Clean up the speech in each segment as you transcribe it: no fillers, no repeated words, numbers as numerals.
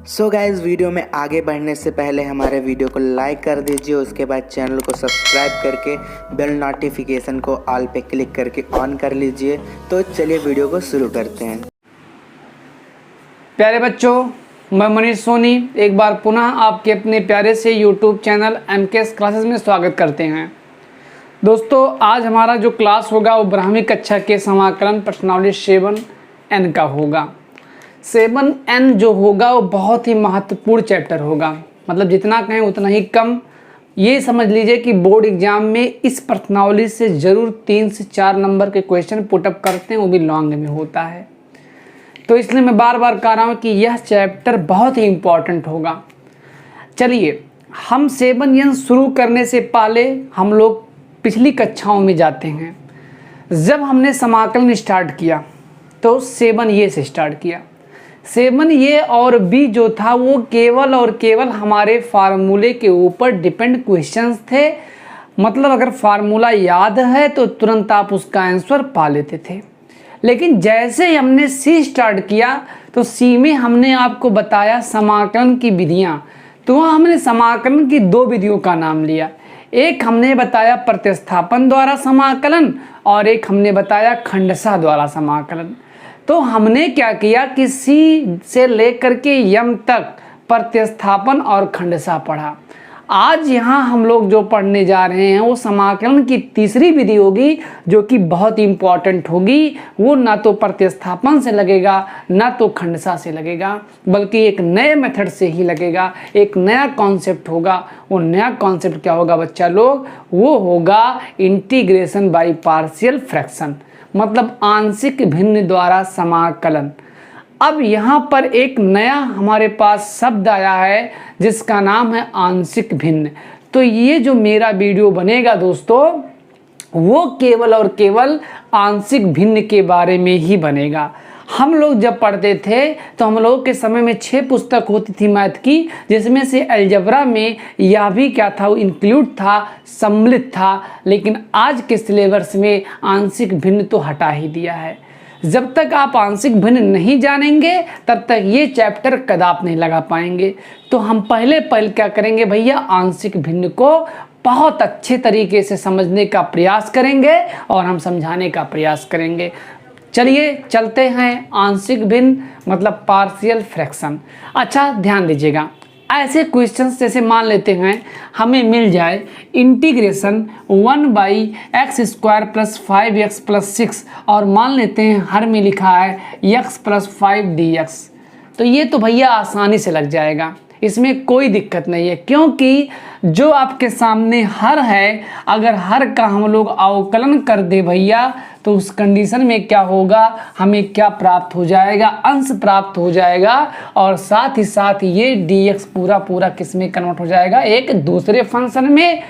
So guys, video में आगे बढ़ने से पहले हमारे वीडियो को लाइक कर दीजिए। उसके बाद चैनल को सब्सक्राइब करके बेल नोटिफिकेशन को ऑल पे क्लिक करके ऑन कर लीजिए। तो चलिए वीडियो को शुरू करते हैं। प्यारे बच्चों, मैं मनीष सोनी एक बार पुनः आपके अपने प्यारे से यूट्यूब चैनल MKS क्लासेस में स्वागत करते हैं। दोस्तों, आज हमारा जो क्लास होगा वो ब्राह्मी कक्षा के समाकलन प्रश्नावली 7N का होगा। 7N जो होगा वो बहुत ही महत्वपूर्ण चैप्टर होगा, मतलब जितना कहें उतना ही कम। ये समझ लीजिए कि बोर्ड एग्जाम में इस प्रश्नावली से ज़रूर 3 से 4 नंबर के क्वेश्चन पुटअप करते हैं, वो भी लॉन्ग में होता है। तो इसलिए मैं बार बार कह रहा हूँ कि यह चैप्टर बहुत ही इम्पॉर्टेंट होगा। चलिए, हम 7N शुरू करने से पहले हम लोग पिछली कक्षाओं में जाते हैं। जब हमने समाकलन स्टार्ट किया तो 7A से स्टार्ट किया। 7A और B जो था वो केवल और केवल हमारे फार्मूले के ऊपर डिपेंड क्वेश्चंस थे। मतलब अगर फार्मूला याद है तो तुरंत आप उसका आंसर पा लेते थे। लेकिन जैसे ही हमने C स्टार्ट किया तो C में हमने आपको बताया समाकलन की विधियाँ। तो वहाँ हमने समाकलन की 2 विधियों का नाम लिया। एक हमने बताया प्रतिस्थापन द्वारा समाकलन और एक हमने बताया खंडशः द्वारा समाकलन। तो हमने क्या किया कि C से लेकर के M तक प्रतिस्थापन और खंडशः पढ़ा। आज यहाँ हम लोग जो पढ़ने जा रहे हैं वो समाकलन की तीसरी विधि होगी, जो कि बहुत इम्पॉर्टेंट होगी। वो ना तो प्रतिस्थापन से लगेगा ना तो खंडशः से लगेगा, बल्कि एक नए मेथड से ही लगेगा। एक नया कॉन्सेप्ट होगा। वो नया कॉन्सेप्ट क्या होगा बच्चा लोग? वो होगा इंटीग्रेशन बाय पार्शियल फ्रैक्शन, मतलब आंशिक भिन्न द्वारा समाकलन। अब यहाँ पर एक नया हमारे पास शब्द आया है जिसका नाम है आंशिक भिन्न। तो ये जो मेरा वीडियो बनेगा दोस्तों, वो केवल और केवल आंशिक भिन्न के बारे में ही बनेगा। हम लोग जब पढ़ते थे तो हम लोगों के समय में 6 पुस्तक होती थी मैथ की, जिसमें से अलजेब्रा में यह भी क्या था, वो इंक्लूड था, सम्मिलित था। लेकिन आज के सिलेबस में आंशिक भिन्न तो हटा ही दिया है। जब तक आप आंशिक भिन्न नहीं जानेंगे तब तक ये चैप्टर कदाप नहीं लगा पाएंगे। तो हम पहले क्या करेंगे भैया, आंशिक भिन्न को बहुत अच्छे तरीके से समझने का प्रयास करेंगे और हम समझाने का प्रयास करेंगे। चलिए चलते हैं आंशिक भिन्न मतलब पार्शियल फ्रैक्शन। अच्छा ध्यान दीजिएगा, ऐसे क्वेश्चंस जैसे मान लेते हैं हमें मिल जाए इंटीग्रेशन 1/x² + 5x + 6 और मान लेते हैं हर में लिखा है x + 5 dx। तो ये तो भैया आसानी से लग जाएगा, इसमें कोई दिक्कत नहीं है, क्योंकि जो आपके सामने हर है, अगर हर का हम लोग अवकलन कर दे भैया तो उस कंडीशन में क्या होगा, हमें क्या प्राप्त हो जाएगा, अंश प्राप्त हो जाएगा। और साथ ही साथ ये dx पूरा किस में कन्वर्ट हो जाएगा, एक दूसरे फंक्शन में।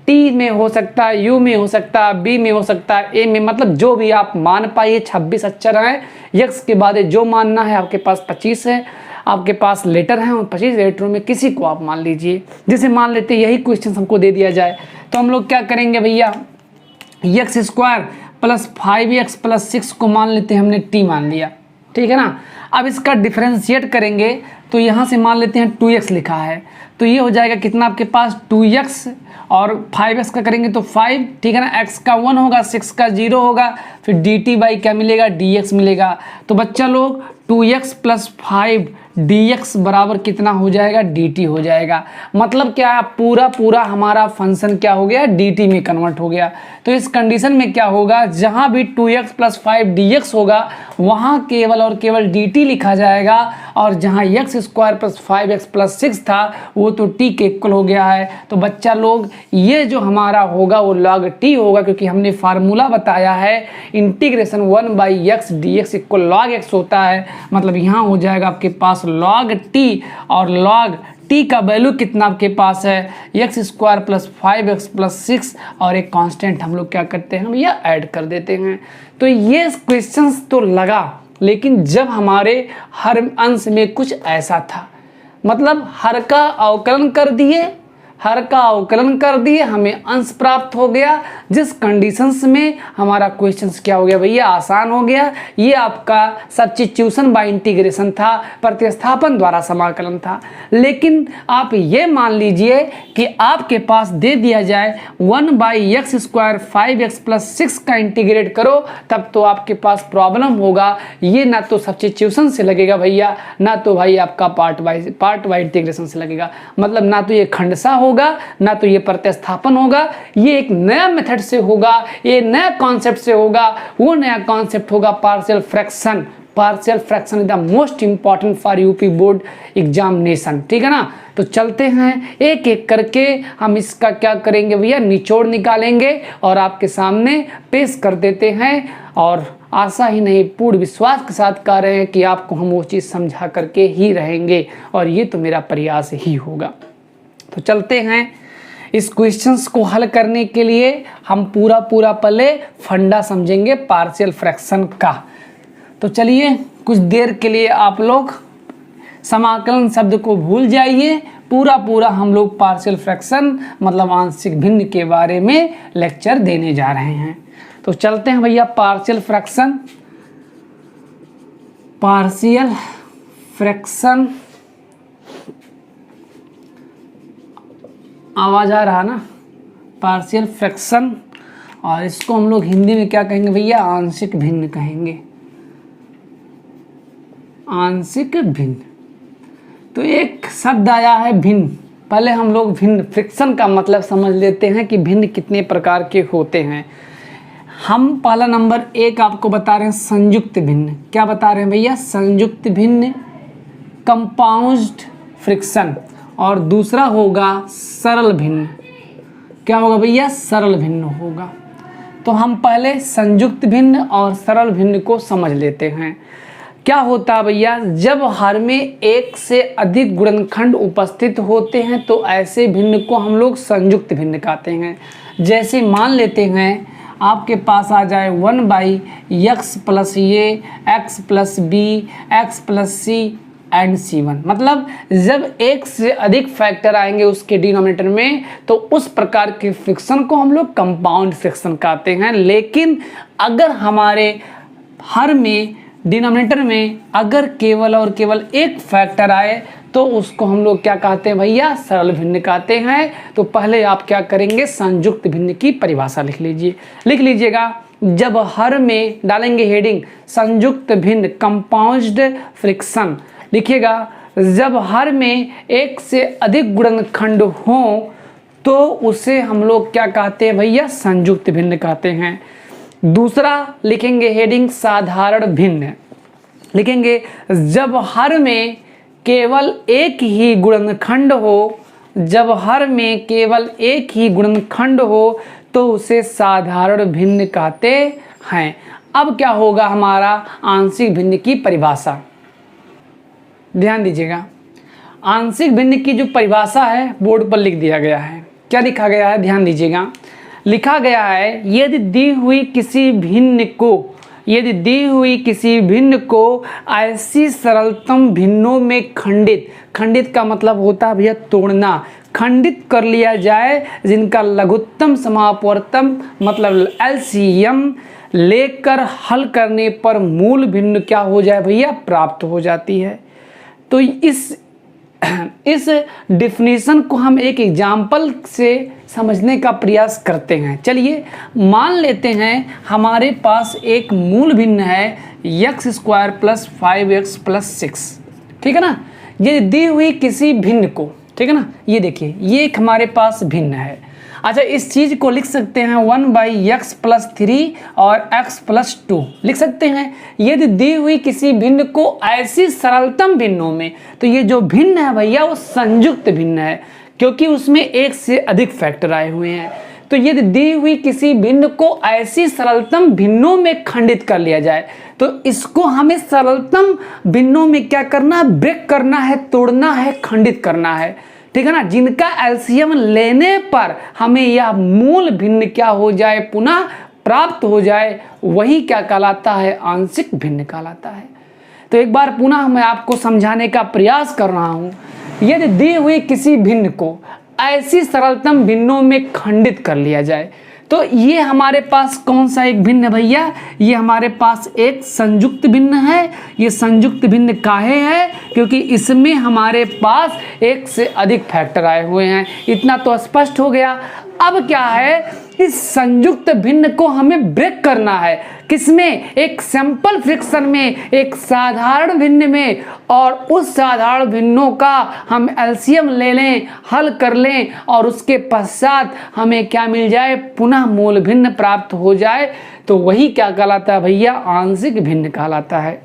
t में हो सकता है, u में हो सकता है, b में हो सकता है, a में, मतलब जो भी आप मान पाइए। 26 अक्षर हैं, x के बाद जो मानना है, आपके पास 25 है, आपके पास लेटर हैं, और 25 लेटरों में किसी को आप मान लीजिए। जैसे मान लेते यही क्वेश्चन हमको दे दिया जाए तो हम लोग क्या करेंगे भैया, x² + 5x + 6 को मान लेते हैं, हमने t मान लिया, ठीक है ना। अब इसका डिफरेंशिएट करेंगे तो यहाँ से मान लेते हैं 2x लिखा है, तो ये हो जाएगा कितना आपके पास 2x, और 5x का करेंगे तो 5, ठीक है ना। x का 1 होगा, 6 का 0 होगा, फिर dt बाई क्या मिलेगा, dx मिलेगा। तो बच्चा लोग 2x + 5 dx बराबर कितना हो जाएगा, dt हो जाएगा। मतलब क्या है, पूरा हमारा फंक्शन क्या हो गया, dt में कन्वर्ट हो गया। तो इस कंडीशन में क्या होगा, जहाँ भी 2x + 5 dx होगा वहाँ केवल और केवल dt लिखा जाएगा, और जहाँ x² + 5x + 6 था वो तो t के इक्वल हो गया है। तो बच्चा लोग ये जो हमारा होगा वो log t होगा, क्योंकि हमने फार्मूला बताया है integration 1/x dx = log x होता है। मतलब यहाँ हो जाएगा आपके पास log t, और log t का वैल्यू कितना आपके पास है, x² + 5x + 6, और एक कांस्टेंट हम लोग क्या करते हैं, हम यह ऐड कर देते हैं। तो ये क्वेश्चंस तो लगा, लेकिन जब हमारे हर अंश में कुछ ऐसा था, मतलब हर का अवकलन कर दिए, हर का अवकलन कर दिए, हमें अंश प्राप्त हो गया। जिस कंडीशंस में हमारा क्वेश्चंस क्या हो गया भैया, आसान हो गया। ये आपका सब्स्टिट्यूशन बाय इंटीग्रेशन था, प्रतिस्थापन द्वारा समाकलन था। लेकिन आप ये मान लीजिए कि आपके पास दे दिया जाए 1/x² 5x + 6 का इंटीग्रेट करो, तब तो आपके पास प्रॉब्लम होगा। ये ना तो सब्स्टिट्यूशन से लगेगा भैया, ना तो भाई आपका पार्ट वाइज इंटीग्रेशन से लगेगा। मतलब ना तो ये खंडसा होगा, ना तो ये प्रतिस्थापन होगा। ये एक नया मेथड से होगा, ये नया कॉन्सेप्ट से होगा। वो नया कॉन्सेप्ट होगा partial fraction. Partial fraction is the most important for UP board examination, ठीक है ना। तो चलते हैं एक एक करके, हम इसका क्या करेंगे भैया, निचोड़ निकालेंगे और आपके सामने पेश कर देते हैं। और आशा ही नहीं, पूर्ण विश्वास के साथ कह रहे हैं कि आपको हम वो चीज़ समझा करके ही रहेंगे, और ये तो मेरा प्रयास ही होगा। तो चलते हैं इस क्वेश्चंस को हल करने के लिए हम पूरा पहले फंडा समझेंगे पार्शियल फ्रैक्शन का। तो चलिए कुछ देर के लिए आप लोग समाकलन शब्द को भूल जाइए। पूरा हम लोग पार्शियल फ्रैक्शन मतलब आंशिक भिन्न के बारे में लेक्चर देने जा रहे हैं। तो चलते हैं भैया पार्शियल फ्रैक्शन। पार्शियल फ्रैक्शन, आवाज़ आ रहा ना, पार्शियल फ्रैक्शन, और इसको हम लोग हिंदी में क्या कहेंगे भैया, आंशिक भिन्न कहेंगे। आंशिक भिन्न, तो एक शब्द आया है भिन्न। पहले हम लोग भिन्न फ्रिक्शन का मतलब समझ लेते हैं कि भिन्न कितने प्रकार के होते हैं। हम पहला नंबर एक आपको बता रहे हैं संयुक्त भिन्न। क्या बता रहे हैं भैया, संयुक्त भिन्न, कंपाउंड फ्रिक्शन। और दूसरा होगा सरल भिन्न। क्या होगा भैया, सरल भिन्न होगा। तो हम पहले संयुक्त भिन्न और सरल भिन्न को समझ लेते हैं। क्या होता है भैया, जब हर में एक से अधिक गुणनखंड उपस्थित होते हैं तो ऐसे भिन्न को हम लोग संयुक्त भिन्न कहते हैं। जैसे मान लेते हैं आपके पास आ जाए 1/x + a x + b x + c and c1। मतलब जब एक से अधिक फैक्टर आएंगे उसके डिनोमिनेटर में तो उस प्रकार के फ्रिक्शन को हम लोग कंपाउंड फ्रिक्शन कहते हैं। लेकिन अगर हमारे हर में डिनोमिनेटर में अगर केवल और केवल एक फैक्टर आए तो उसको हम लोग क्या कहते हैं भैया, सरल भिन्न कहते हैं। तो पहले आप क्या करेंगे, संयुक्त भिन्न की परिभाषा लिख लीजिएगा। जब हर में डालेंगे हेडिंग संयुक्त भिन्न कंपाउंड फ्रिक्शन, लिखिएगा। जब हर में एक से अधिक गुणनखंड हो तो उसे हम लोग क्या कहते हैं भैया, संयुक्त भिन्न कहते हैं। दूसरा लिखेंगे हेडिंग साधारण भिन्न, लिखेंगे जब हर में केवल एक ही गुणनखंड हो, जब हर में केवल एक ही गुणनखंड हो तो उसे साधारण भिन्न कहते हैं। अब क्या होगा हमारा आंशिक भिन्न की परिभाषा, ध्यान दीजिएगा। आंशिक भिन्न की जो परिभाषा है बोर्ड पर लिख दिया गया है। क्या लिखा गया है, ध्यान दीजिएगा। लिखा गया है यदि दी हुई किसी भिन्न को ऐसी सरलतम भिन्नों में खंडित का मतलब होता है भैया तोड़ना, खंडित कर लिया जाए, जिनका लघुत्तम समापवर्तन मतलब LCM लेकर हल करने पर मूल भिन्न क्या हो जाए भैया, प्राप्त हो जाती है। तो इस डिफिनीशन को हम एक एग्जाम्पल से समझने का प्रयास करते हैं। चलिए मान लेते हैं हमारे पास एक मूल भिन्न है x² + 5x + 6, ठीक है ना। ये दी हुई किसी भिन्न को, ठीक है ना, ये देखिए ये एक हमारे पास भिन्न है। अच्छा, इस चीज़ को लिख सकते हैं 1/x + 3 और x + 2 लिख सकते हैं। यदि दी हुई किसी भिन्न को ऐसी सरलतम भिन्नों में, तो ये जो भिन्न है भैया वो संयुक्त भिन्न है क्योंकि उसमें एक से अधिक फैक्टर आए हुए हैं। तो यदि दी हुई किसी भिन्न को ऐसी सरलतम भिन्नों में खंडित कर लिया जाए तो इसको हमें सरलतम भिन्नों में क्या करना है, ब्रेक करना है, तोड़ना है, खंडित करना है, ठीक है ना। जिनका LCM लेने पर हमें यह मूल भिन्न क्या हो जाए, पुनः प्राप्त हो जाए, वही क्या कहलाता है, आंशिक भिन्न कहलाता है। तो एक बार पुनः मैं आपको समझाने का प्रयास कर रहा हूँ। यदि दी हुई किसी भिन्न को ऐसी सरलतम भिन्नों में खंडित कर लिया जाए। तो ये हमारे पास कौन सा एक भिन्न है भैया? ये हमारे पास एक संयुक्त भिन्न है। ये संयुक्त भिन्न काहे है? क्योंकि इसमें हमारे पास एक से अधिक फैक्टर आए हुए हैं। इतना तो स्पष्ट हो गया। अब क्या है, इस संयुक्त भिन्न को हमें ब्रेक करना है। किसमें? एक सिंपल फ्रिक्शन में, एक साधारण भिन्न में। और उस साधारण भिन्नों का हम एलसीएम ले लें, हल कर लें और उसके पश्चात हमें क्या मिल जाए? पुनः मूल भिन्न प्राप्त हो जाए। तो वही क्या कहलाता है भैया? आंशिक भिन्न कहलाता है।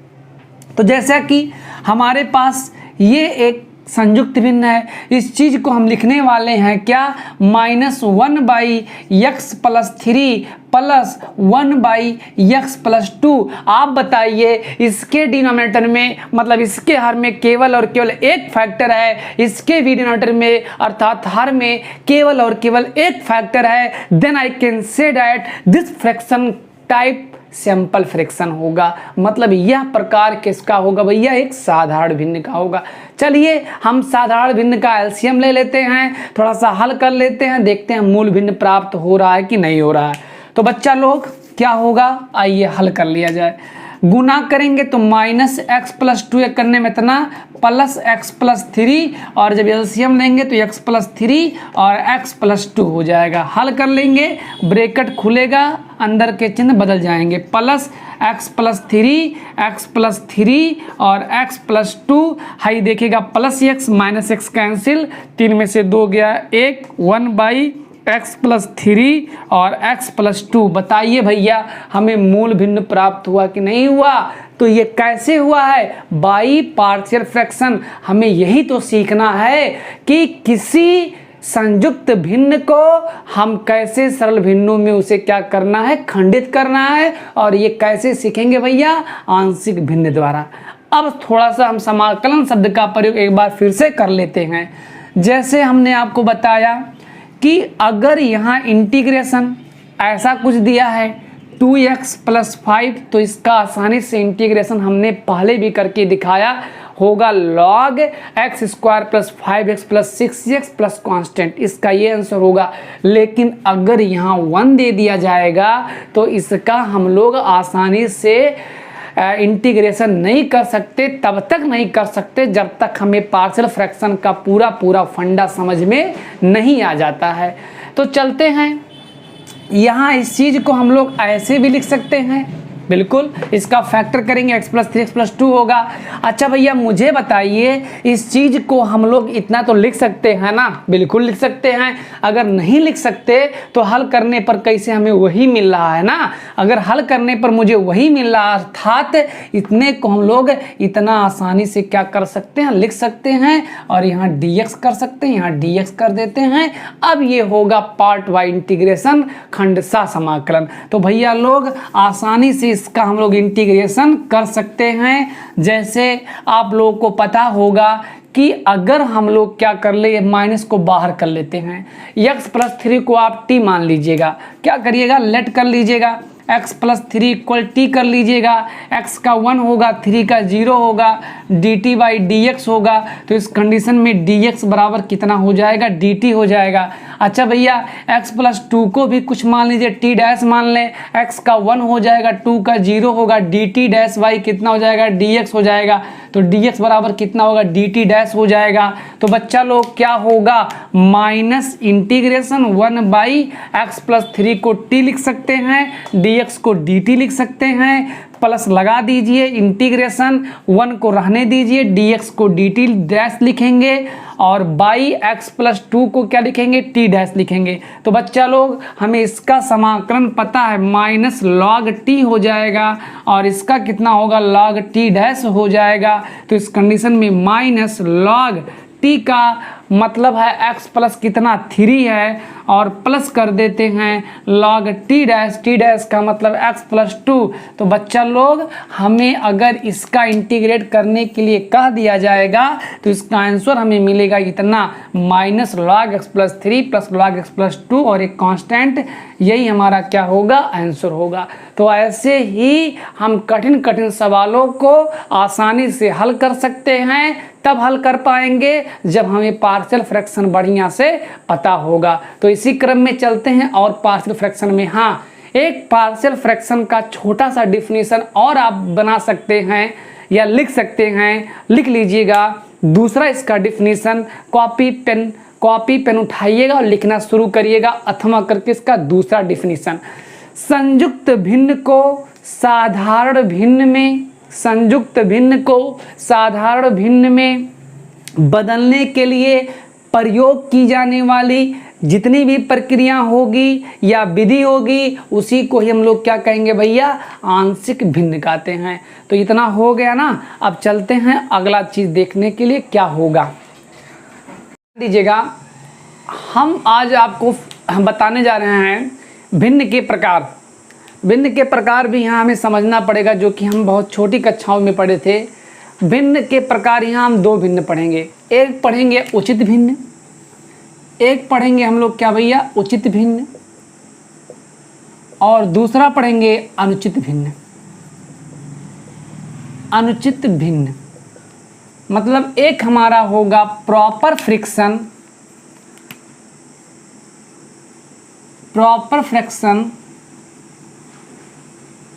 तो जैसा कि हमारे पास ये एक संयुक्त भिन्न है, इस चीज को हम लिखने वाले हैं क्या? -1/x + 3 + 1/x + 2। आप बताइए, इसके डिनोमिनेटर में मतलब इसके हर में केवल और केवल एक फैक्टर है, इसके भी डिनोमिनेटर में अर्थात हर में केवल और केवल एक फैक्टर है। Then I can say that this fraction type simple fraction होगा। मतलब यह प्रकार किसका होगा भैया? एक साधारण भिन्न का होगा। चलिए हम साधारण भिन्न का एलसीएम ले लेते हैं, थोड़ा सा हल कर लेते हैं, देखते हैं मूल भिन्न प्राप्त हो रहा है कि नहीं हो रहा है। तो बच्चा लोग क्या होगा, आइए हल कर लिया जाए। गुना करेंगे तो -x + 2 करने में इतना +x + 3, और जब एलसीएम लेंगे तो x + 3 और x + 2 हो जाएगा। हल कर लेंगे, ब्रैकेट खुलेगा, अंदर के चिन्ह बदल जाएंगे। +x + 3, x + 3 और x + 2। हाई देखिएगा, +x -x कैंसिल, 3 में से 2 गया 1, 1/x + 3 और x + 2। बताइए भैया हमें मूल भिन्न प्राप्त हुआ कि नहीं हुआ? तो ये कैसे हुआ है? By partial fraction. हमें यही तो सीखना है कि किसी संयुक्त भिन्न को हम कैसे सरल भिन्नों में उसे क्या करना है? खंडित करना है। और ये कैसे सीखेंगे भैया? आंशिक भिन्न द्वारा। अब थोड़ा सा हम समाकलन शब्द का प्रयोग एक बार फिर से कर लेते हैं। जैसे हमने आपको बताया कि अगर यहाँ इंटीग्रेशन ऐसा कुछ दिया है 2x + 5, तो इसका आसानी से इंटीग्रेशन हमने पहले भी करके दिखाया होगा, log x² + 5x + 6x + constant. इसका ये आंसर होगा। लेकिन अगर यहाँ 1 दे दिया जाएगा तो इसका हम लोग आसानी से इंटीग्रेशन नहीं कर सकते। तब तक नहीं कर सकते जब तक हमें पार्शियल फ्रैक्शन का पूरा फंडा समझ में नहीं आ जाता है। तो चलते हैं, यहाँ इस चीज़ को हम लोग ऐसे भी लिख सकते हैं, बिल्कुल इसका फैक्टर करेंगे x + 3 x + 2 होगा। अच्छा भैया मुझे बताइए, इस चीज़ को हम लोग इतना तो लिख सकते हैं ना? बिल्कुल लिख सकते हैं। अगर नहीं लिख सकते तो हल करने पर कैसे हमें वही मिल रहा है ना? अगर हल करने पर मुझे वही मिल रहा, अर्थात इतने को हम लोग इतना आसानी से क्या कर सकते हैं? लिख सकते हैं। और यहाँ dx कर सकते हैं, यहाँ dx कर देते हैं। अब ये होगा पार्ट वाई इंटीग्रेशन, खंडशः समाकलन। तो भैया लोग आसानी से इसका हम लोग इंटीग्रेशन कर सकते हैं। जैसे आप लोगों को पता होगा कि अगर हम लोग क्या कर ले, माइनस को बाहर कर लेते हैं, x + 3 को आप t मान लीजिएगा, क्या करिएगा? लेट कर लीजिएगा, x + 3 = t कर लीजिएगा। x का 1 होगा, 3 का 0 होगा, dt/dx होगा। तो इस कंडीशन में dx बराबर कितना हो जाएगा? dt हो जाएगा। अच्छा भैया x + 2 को भी कुछ मान लीजिए, t' मान लें, x का 1 हो जाएगा, 2 का 0 होगा, dt' कितना हो जाएगा? dx हो जाएगा। तो dx बराबर कितना होगा? dt' हो जाएगा। तो बच्चा लोग क्या होगा? माइनस इंटीग्रेशन 1/x + 3 को t लिख सकते हैं, dx को dt लिख सकते हैं, प्लस लगा दीजिए, इंटीग्रेशन 1 को रहने दीजिए, dx को dt' लिखेंगे और बाई x + 2 को क्या लिखेंगे? t' लिखेंगे। तो बच्चा लोग हमें इसका समाकलन पता है, -log t हो जाएगा और इसका कितना होगा? log t' हो जाएगा। तो इस कंडीशन में -log t का मतलब है x प्लस कितना 3 है और प्लस कर देते हैं log t' का मतलब x + 2। तो बच्चा लोग हमें अगर इसका इंटीग्रेट करने के लिए कह दिया जाएगा तो इसका आंसर हमें मिलेगा इतना, -log x + 3 + log x + 2 और एक कांस्टेंट। यही हमारा क्या होगा? आंसर होगा। तो ऐसे ही हम कठिन कठिन सवालों को आसानी से हल कर सकते हैं। तब हल कर पाएंगे जब हमें पार्शियल फ्रैक्शन बढ़िया से पता होगा। तो इसी क्रम में चलते हैं और पार्शियल फ्रैक्शन में, हाँ, एक पार्शियल फ्रैक्शन का छोटा सा डिफिनीशन और आप बना सकते हैं या लिख सकते हैं, लिख लीजिएगा। दूसरा इसका डिफिनीशन, कॉपी पेन उठाइएगा और लिखना शुरू करिएगा अथवा करके इसका दूसरा डिफिनीशन, संयुक्त भिन्न को साधारण भिन्न में, संयुक्त भिन्न को साधारण भिन्न में बदलने के लिए प्रयोग की जाने वाली जितनी भी प्रक्रिया होगी या विधि होगी उसी को ही हम लोग क्या कहेंगे भैया, आंशिक भिन्न कहते हैं। तो इतना हो गया ना। अब चलते हैं अगला चीज देखने के लिए क्या होगा। दीजिएगा, हम आज आपको बताने जा रहे हैं भिन्न के प्रकार। भिन्न के प्रकार भी यहाँ हमें समझना पड़ेगा, जो कि हम बहुत छोटी कक्षाओं में पढ़े थे। भिन्न के प्रकार यहाँ हम दो भिन्न पढ़ेंगे, एक पढ़ेंगे उचित भिन्न, एक पढ़ेंगे हम लोग क्या भैया, उचित भिन्न, और दूसरा पढ़ेंगे अनुचित भिन्न। अनुचित भिन्न मतलब एक हमारा होगा प्रॉपर फ्रिक्शन, प्रॉपर फ्रिक्शन,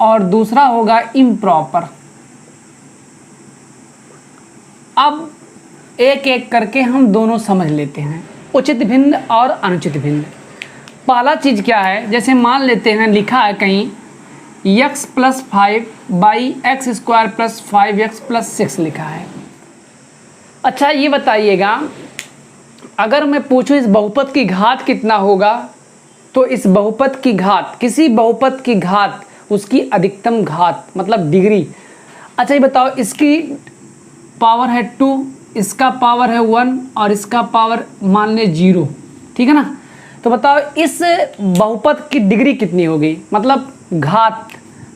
और दूसरा होगा इम्प्रॉपर। अब एक एक करके हम दोनों समझ लेते हैं, उचित भिन्न और अनुचित भिन्न। पहला चीज क्या है, जैसे मान लेते हैं लिखा है कहीं x + 5 / x² + 5x + 6 लिखा है। अच्छा ये बताइएगा, अगर मैं पूछूं इस बहुपद की घात कितना होगा, तो इस बहुपद की घात, किसी बहुपद की घात उसकी अधिकतम घात मतलब डिग्री। अच्छा ये बताओ, इसकी पावर है 2, इसका पावर है 1 और इसका पावर मान ले 0, ठीक है ना। तो बताओ इस बहुपद की डिग्री कितनी होगी, मतलब घात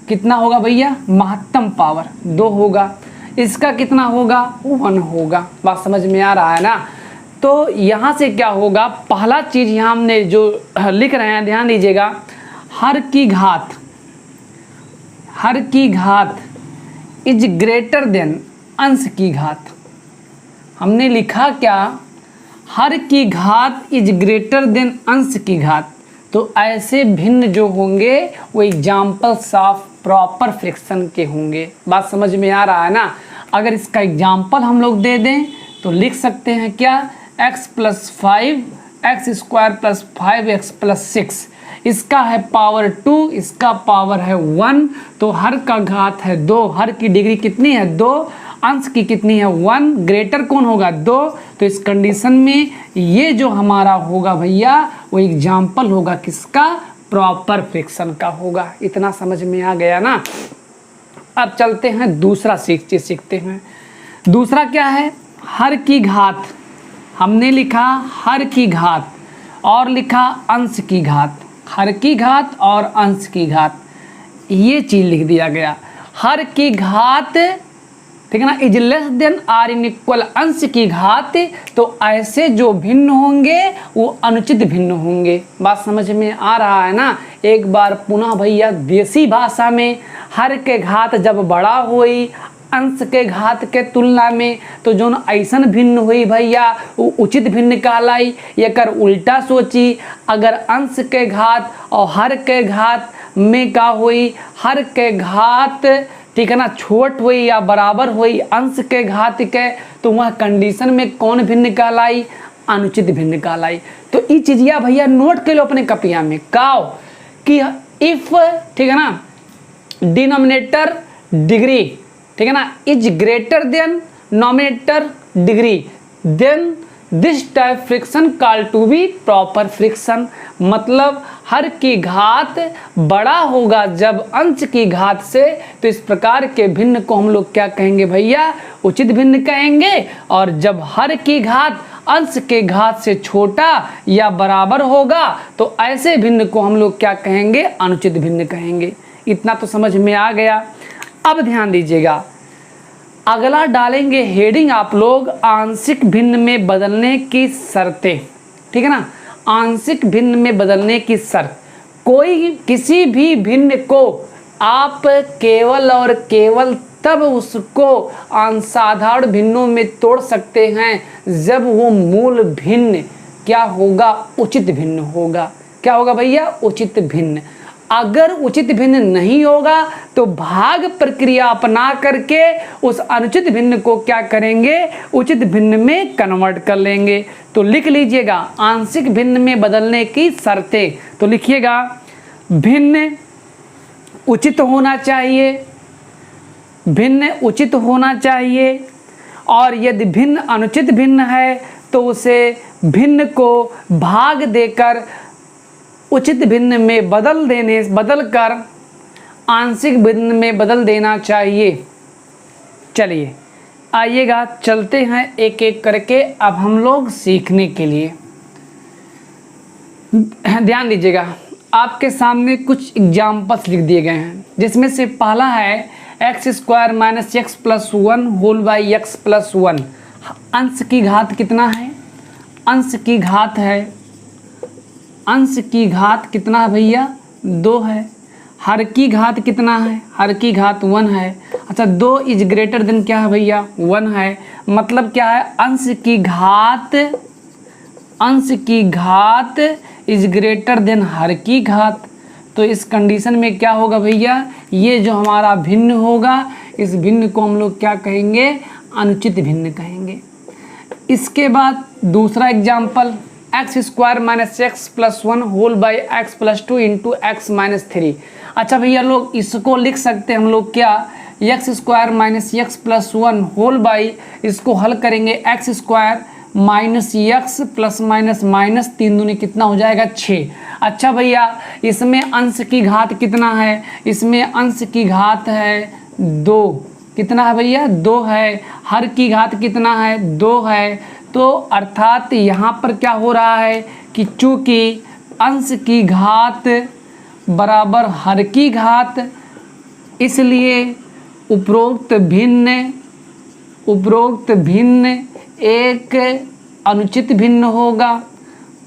कितना होगा भैया, महत्तम पावर 2 होगा। इसका कितना होगा, 1 होगा। बात समझ में आ रहा है ना। तो यहाँ से क्या होगा, पहला चीज यहाँ हमने जो लिख रहे हैं ध्यान दीजिएगा, हर की घात, हर की घात इज ग्रेटर देन अंश की घात। हमने लिखा क्या, हर की घात इज ग्रेटर देन अंश की घात। तो ऐसे भिन्न जो होंगे वो एग्जाम्पल्स ऑफ प्रॉपर फ्रिक्शन के होंगे। बात समझ में आ रहा है ना। अगर इसका एग्जाम्पल हम लोग दे दें तो लिख सकते हैं क्या, x + 5 x² + 5x + 6, इसका है पावर 2, इसका पावर है 1, तो हर का घात है 2, हर की डिग्री कितनी है 2, अंश की कितनी है 1, ग्रेटर कौन होगा 2। तो इस कंडीशन में ये जो हमारा होगा भैया वो एग्जाम्पल होगा किसका, प्रॉपर फ्रिक्शन का होगा। इतना समझ में आ गया ना। अब चलते हैं दूसरा चीज सीखते हैं। दूसरा क्या है, हर की घात, हमने लिखा हर की घात और लिखा अंश की घात, हर की घात और अंश की घात, ये चीज लिख दिया गया। हर की घात, ठीक है ना, is less than or in equal अंश की घात, तो ऐसे जो भिन्न होंगे वो अनुचित भिन्न होंगे। बात समझ में आ रहा है ना। एक बार पुनः भैया देसी भाषा में, हर के घात जब बड़ा हुई अंश के घात के तुलना में, तो जो ऐसन भिन्न हुई भैया वो उचित भिन्न कहलाई। एकर उल्टा सोची, अगर अंश के घात और हर के घात में का हुई, हर के घात, ठीक है ना, छोट हुई या बराबर हुई अंश के घात के, तो वह कंडीशन में कौन भिन्न कहलाई, अनुचित भिन्न कहलाई। तो ये चीजिया भैया नोट कर लो अपने कपिया में, काओ कि इफ, ठीक है ना, डिनोमिनेटर डिग्री, ठीक है ना, is greater than nominator degree, then this type fraction call to be proper fraction. मतलब हर की घात बड़ा होगा जब अंश की घात से, तो इस प्रकार के भिन्न को हम लोग क्या कहेंगे भैया, उचित भिन्न कहेंगे। और जब हर की घात अंश के घात से छोटा या बराबर होगा तो ऐसे भिन्न को हम लोग क्या कहेंगे, अनुचित भिन्न कहेंगे। इतना तो समझ में आ गया। अब ध्यान दीजिएगा, अगला डालेंगे हेडिंग आप लोग, आंशिक भिन्न में बदलने की शर्तें, ठीक है ना। आंशिक भिन्न में बदलने की शर्त, कोई किसी भी भिन्न को आप केवल और केवल तब उसको असाधारण भिन्नों में तोड़ सकते हैं जब वो मूल भिन्न क्या होगा, उचित भिन्न होगा। क्या होगा भैया, उचित भिन्न। अगर उचित भिन्न नहीं होगा तो भाग प्रक्रिया अपना करके उस अनुचित भिन्न को क्या करेंगे, उचित भिन्न में कन्वर्ट कर लेंगे। तो लिख लीजिएगा आंशिक भिन्न में बदलने की शर्तें। तो लिखिएगा भिन्न उचित होना चाहिए, भिन्न उचित होना चाहिए, और यदि भिन्न अनुचित भिन्न है तो उसे भिन्न को भाग देकर उचित भिन्न में बदलकर आंशिक भिन्न में बदल देना चाहिए। चलिए आइएगा चलते हैं एक एक करके अब हम लोग सीखने के लिए। ध्यान दीजिएगा आपके सामने कुछ एग्जाम्पल्स लिख दिए गए हैं, जिसमें से पहला है x square minus x plus one whole by x plus one. अंश की घात कितना है, अंश की घात है, अंश की घात कितना है भैया, 2 है। हर की घात कितना है, हर की घात 1 है। अच्छा 2 इज ग्रेटर देन क्या है भैया, 1 है। मतलब क्या है, अंश की घात इज ग्रेटर देन हर की घात। तो इस कंडीशन में क्या होगा भैया, ये जो हमारा भिन्न होगा इस भिन्न को हम लोग क्या कहेंगे, अनुचित भिन्न कहेंगे। इसके बाद दूसरा example x square minus x plus one whole by x plus two into x minus three. अच्छा भैया लोग इसको लिख सकते हैं हम लोग क्या, x square minus x plus one whole by, इसको हल करेंगे x square minus x plus minus minus 3 दूनी कितना हो जाएगा 6। अच्छा भैया इसमें अंश की घात कितना है, इसमें अंश की घात है 2। कितना है भैया, 2 है। हर की घात कितना है, 2 है। तो अर्थात यहाँ पर क्या हो रहा है कि चूँकि अंश की घात बराबर हर की घात, इसलिए उपरोक्त भिन्न एक अनुचित भिन्न होगा,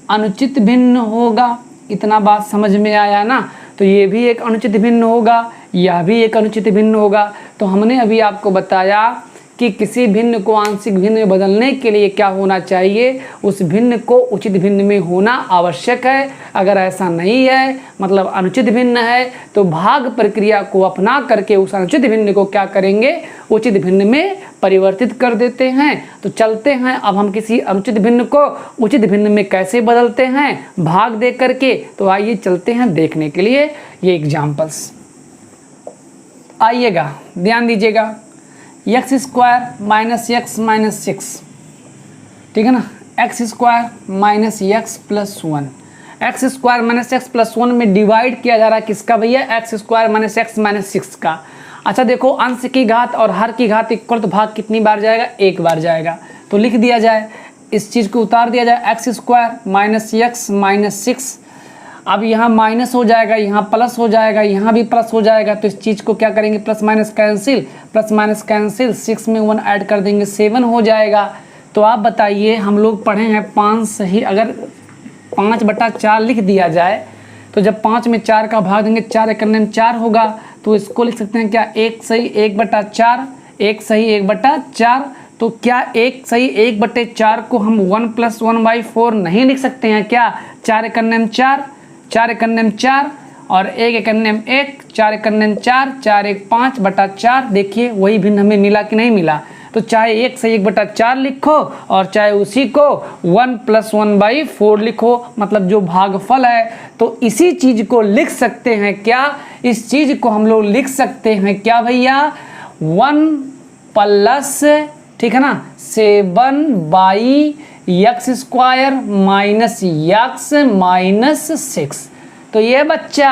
अनुचित भिन्न होगा। इतना बात समझ में आया ना। तो ये भी एक अनुचित भिन्न होगा, यह भी एक अनुचित भिन्न होगा। तो हमने अभी आपको बताया कि किसी भिन्न को आंशिक भिन्न में बदलने के लिए क्या होना चाहिए, उस भिन्न को उचित भिन्न में होना आवश्यक है। अगर ऐसा नहीं है, मतलब अनुचित भिन्न है, तो भाग प्रक्रिया को अपना करके उस अनुचित भिन्न को क्या करेंगे, उचित भिन्न में परिवर्तित कर देते हैं। तो चलते हैं अब हम किसी अनुचित भिन्न को उचित भिन्न में कैसे बदलते हैं, भाग दे करके। तो आइए चलते हैं देखने के लिए ये एग्जाम्पल्स। आइएगा ध्यान दीजिएगा, x square minus x minus 6, ठीक है ना, x square minus x plus 1। X square minus x plus 1 में डिवाइड किया जा रहा है किसका भैया, x square minus x minus 6 का। अच्छा देखो अंश की घात और हर की घात इक्वल, तो भाग कितनी बार जाएगा, 1 बार जाएगा। तो लिख दिया जाए, इस चीज़ को उतार दिया जाए, x square minus x minus 6। अब यहाँ माइनस हो जाएगा, यहाँ प्लस हो जाएगा, यहाँ भी प्लस हो जाएगा। तो इस चीज़ को क्या करेंगे, plus minus cancel, plus minus cancel, 6 में 1 ऐड कर देंगे, 7 हो जाएगा। तो आप बताइए, हम लोग पढ़े हैं 5 सही, अगर 5/4 लिख दिया जाए तो जब 5 में 4 का भाग देंगे, 4 एकम 4 होगा। तो इसको लिख सकते हैं क्या, 1 सही 1/4, 1 सही 1/4। तो क्या 1 सही 1/4 को हम 1 + 1/4 नहीं लिख सकते हैं क्या, 4 एकम 4, 4 एकम 4 और 1 एकम 1, 4 एकम 4, 4 1 5/4। देखिए वही भिन्न हमें मिला कि नहीं मिला। तो चाहे 1 सही 1/4 लिखो और चाहे उसी को 1 + 1/4 लिखो, मतलब जो भागफल है। तो इसी चीज़ को लिख सकते हैं क्या, इस चीज़ को हम लोग लिख सकते हैं क्या भैया, 1 प्लस, ठीक है ना, 7/x² माइनस x माइनस 6। तो ये बच्चा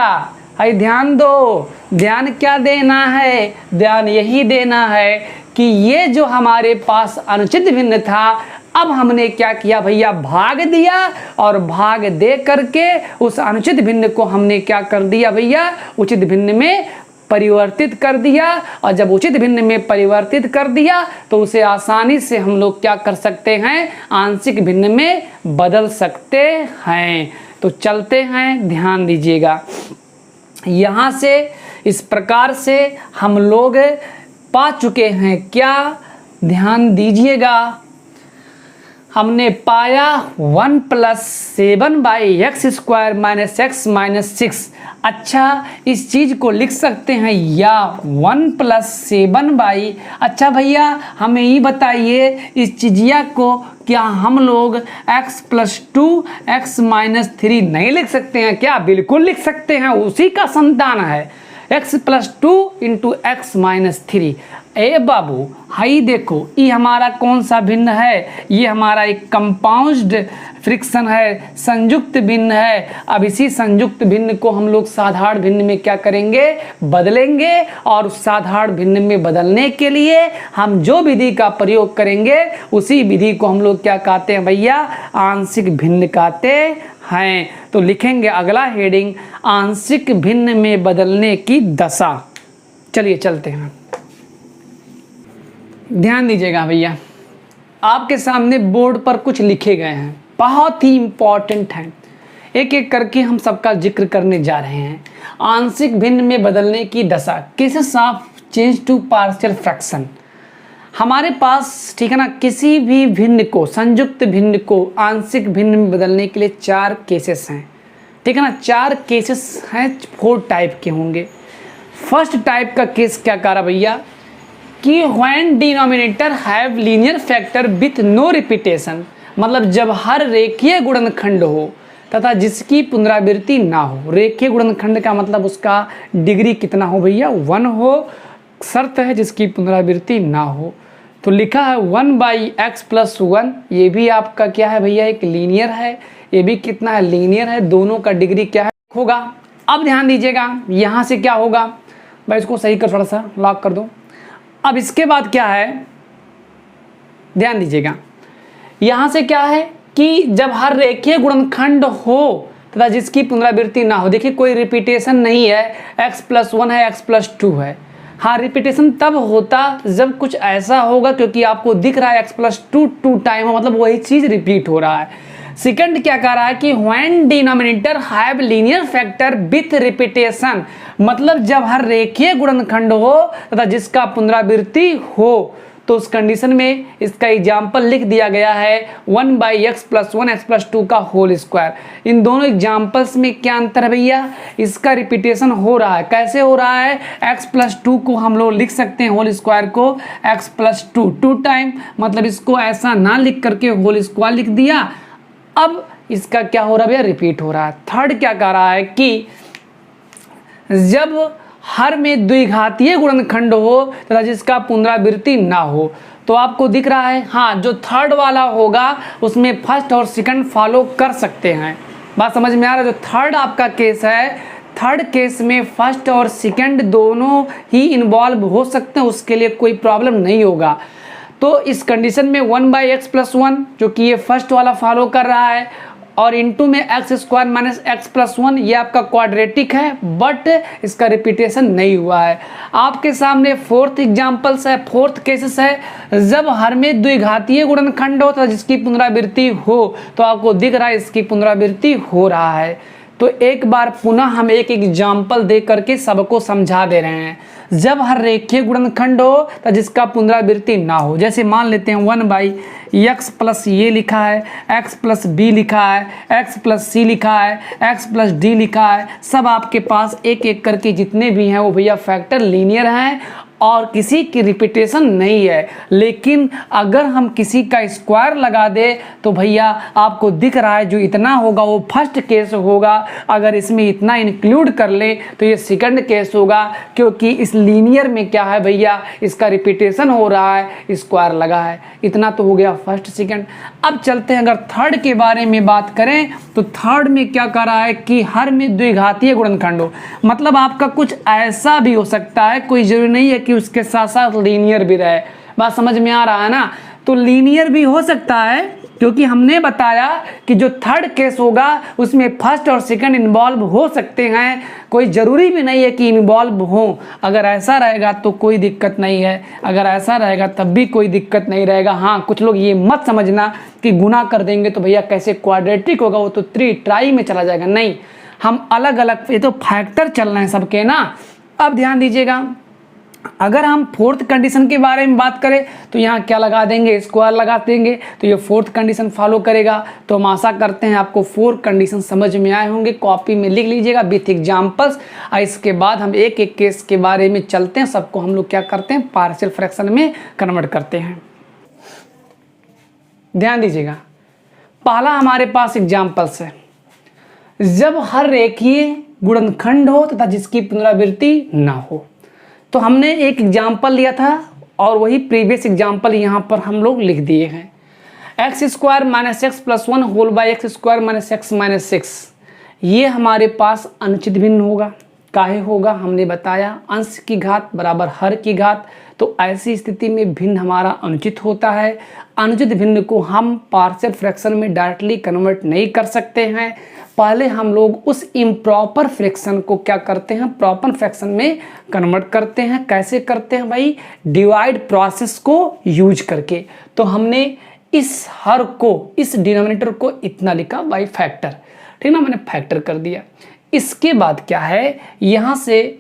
भाई ध्यान दो, ध्यान क्या देना है, ध्यान यही देना है कि ये जो हमारे पास अनुचित भिन्न था, अब हमने क्या किया भैया, भाग दिया और भाग दे करके उस अनुचित भिन्न को हमने क्या कर दिया भैया, उचित भिन्न में परिवर्तित कर दिया। और जब उचित भिन्न में परिवर्तित कर दिया तो उसे आसानी से हम लोग क्या कर सकते हैं, आंशिक भिन्न में बदल सकते हैं। तो चलते हैं, ध्यान दीजिएगा, यहाँ से इस प्रकार से हम लोग पा चुके हैं। क्या? ध्यान दीजिएगा, हमने पाया 1 + 7/x² - x - 6। अच्छा, इस चीज़ को लिख सकते हैं या 1 + 7 अच्छा भैया हमें ये बताइए इस चीज़िया को क्या हम लोग x + 2 x - 3 नहीं लिख सकते हैं क्या? बिल्कुल लिख सकते हैं, उसी का संतान है x + 2 × x - 3। ए बाबू हाई देखो, ये हमारा कौन सा भिन्न है? ये हमारा एक कंपाउंड फ्रिक्शन है, संयुक्त भिन्न है। अब इसी संयुक्त भिन्न को हम लोग साधारण भिन्न में क्या करेंगे? बदलेंगे। और उस साधारण भिन्न में बदलने के लिए हम जो विधि का प्रयोग करेंगे उसी विधि को हम लोग क्या कहते हैं भैया? आंशिक भिन्न कहते हैं। तो लिखेंगे अगला हेडिंग, आंशिक भिन्न में बदलने की दशा। चलिए चलते हैं। ध्यान दीजिएगा भैया, आपके सामने बोर्ड पर कुछ लिखे गए हैं, बहुत ही इम्पॉर्टेंट हैं। एक एक करके हम सबका जिक्र करने जा रहे हैं। आंशिक भिन्न में बदलने की दशा, cases of change to partial fraction. हमारे पास, ठीक है ना, किसी भी भिन्न को, संयुक्त भिन्न को आंशिक भिन्न में बदलने के लिए 4 केसेस हैं, ठीक है ना। 4 केसेस हैं, 4 टाइप के होंगे। फर्स्ट टाइप का केस क्या कह रहा भैया कि when denominator have linear factor with no repetition, मतलब जब हर रेखीय गुणनखंड हो तथा जिसकी पुनरावृत्ति ना हो। रेखीय गुणनखंड का मतलब उसका डिग्री कितना हो भैया? 1 हो। शर्त है जिसकी पुनरावृत्ति ना हो। तो लिखा है 1/x + 1, ये भी आपका क्या है भैया? एक लीनियर है। ये भी कितना है? लीनियर है। दोनों का डिग्री क्या है? होगा। अब ध्यान दीजिएगा, यहाँ से क्या होगा भाई? इसको सही कर, थोड़ा सा लॉक कर दो। अब इसके बाद क्या है? ध्यान दीजिएगा, यहाँ से क्या है कि जब हर रेखीय गुणनखंड हो तथा जिसकी पुनरावृत्ति ना हो। देखिए कोई रिपीटेशन नहीं है, x + 1 है, x + 2 है। हाँ, रिपीटेशन तब होता जब कुछ ऐसा होगा, क्योंकि आपको दिख रहा है x + 2 2 टाइम हो, मतलब वही चीज़ रिपीट हो रहा है। सेकंड क्या कह रहा है कि when denominator have linear factor with repetition, मतलब जब हर रेखीय गुणनखंड हो तथा जिसका पुनरावृत्ति हो। तो उस कंडीशन में इसका एग्जाम्पल लिख दिया गया है 1/x + 1 x + 2 का होल स्क्वायर। इन दोनों एग्जाम्पल्स में क्या अंतर है भैया? इसका रिपीटेशन हो रहा है। कैसे हो रहा है? x + 2 को हम लोग लिख सकते हैं होल स्क्वायर को x + 2 2 टाइम, मतलब इसको ऐसा ना लिख करके होल स्क्वायर लिख दिया। अब इसका क्या हो रहा है भैया? रिपीट हो रहा है। थर्ड क्या कह रहा है कि जब हर में द्विघातीय गुणनखंड हो तथा जिसका पुनरावृत्ति ना हो। तो आपको दिख रहा है, हाँ, जो थर्ड वाला होगा उसमें फर्स्ट और सेकंड फॉलो कर सकते हैं। बात समझ में आ रहा है? जो थर्ड आपका केस है, थर्ड केस में फर्स्ट और सेकंड दोनों ही इन्वॉल्व हो सकते हैं, उसके लिए कोई प्रॉब्लम नहीं होगा। तो इस कंडीशन में 1/x + 1 जो कि ये फर्स्ट वाला फॉलो कर रहा है, और इनटू में x² - x + 1 ये आपका क्वाड्रेटिक है, बट इसका रिपीटेशन नहीं हुआ है। आपके सामने फोर्थ एग्जाम्पल्स है, फोर्थ केसेस है, जब हर में द्विघातीय गुणनखंड हो तो जिसकी पुनरावृत्ति हो। तो आपको दिख रहा है इसकी पुनरावृत्ति हो रहा है। तो एक बार पुनः हम एक एग्जाम्पल दे करके सबको समझा दे रहे हैं। जब हर रेखीय गुणनखंड हो तो जिसका पुनरावृत्ति ना हो, जैसे मान लेते हैं 1/x + ये लिखा है, x + b लिखा है, x + c लिखा है, x + d लिखा है। सब आपके पास एक एक करके जितने भी हैं वो भैया फैक्टर लीनियर हैं और किसी की रिपीटेशन नहीं है। लेकिन अगर हम किसी का स्क्वायर लगा दे तो भैया आपको दिख रहा है जो इतना होगा वो फर्स्ट केस होगा, अगर इसमें इतना इंक्लूड कर ले तो ये सेकंड केस होगा, क्योंकि इस लीनियर में क्या है भैया, इसका रिपीटेशन हो रहा है, स्क्वायर लगा है। इतना तो हो गया फर्स्ट सेकंड। अब चलते हैं, अगर थर्ड के बारे में बात करें तो थर्ड में क्या कर रहा है कि हर में द्विघातीय गुणनखंड हो, मतलब आपका कुछ ऐसा भी हो सकता है, कोई जरूरी नहीं है कि उसके साथ साथ लीनियर भी रहे। बात समझ में आ रहा है ना? तो लीनियर भी हो सकता है, क्योंकि हमने बताया कि जो थर्ड केस होगा उसमें फर्स्ट और सेकंड इन्वॉल्व हो सकते हैं, कोई ज़रूरी भी नहीं है कि इन्वॉल्व हो। अगर ऐसा रहेगा तो कोई दिक्कत नहीं है, अगर ऐसा रहेगा तब भी कोई दिक्कत नहीं रहेगा। हाँ, कुछ लोग ये मत समझना कि गुना कर देंगे तो भैया कैसे क्वाड्रेटिक होगा, वो तो 3 ट्राई में चला जाएगा। नहीं, हम अलग अलग, ये तो फैक्टर चल रहे हैं सबके ना। अब ध्यान दीजिएगा, अगर हम फोर्थ कंडीशन के बारे में बात करें तो यहाँ क्या लगा देंगे, स्क्वायर लगा देंगे, तो ये फोर्थ कंडीशन फॉलो करेगा। तो हम आशा करते हैं आपको 4 कंडीशन समझ में आए होंगे। कॉपी में लिख लीजिएगा विथ एग्जाम्पल्स। इसके बाद हम एक एक केस के बारे में चलते हैं, सबको हम लोग क्या करते हैं, पार्शियल फ्रैक्शन में कन्वर्ट करते हैं। ध्यान दीजिएगा, पहला हमारे पास एग्जाम्पल्स है, जब हर रेखीय गुणनखंड हो तथा जिसकी पुनरावृत्ति ना हो। तो हमने एक एग्जाम्पल लिया था और वही प्रीवियस एग्जाम्पल यहाँ पर हम लोग लिख दिए हैं। X square minus x plus 1 whole by x square minus x minus 6, ये हमारे पास अनुचित भिन्न होगा। काहे होगा, हमने बताया अंश की घात बराबर हर की घात। तो ऐसी स्थिति में भिन्न हमारा अनुचित होता है। अनुचित भिन्न को हम पार्शियल फ्रैक्शन में डायरेक्टली कन्वर्ट नहीं कर सकते हैं। पहले हम लोग उस इम्प्रॉपर फ्रैक्शन को क्या करते हैं, प्रॉपर फ्रैक्शन में कन्वर्ट करते हैं। कैसे करते हैं भाई, डिवाइड प्रोसेस को यूज करके। तो हमने इस हर को, इस डिनोमिनेटर को इतना लिखा बाई फैक्टर, ठीक ना, मैंने फैक्टर कर दिया। इसके बाद क्या है, यहाँ से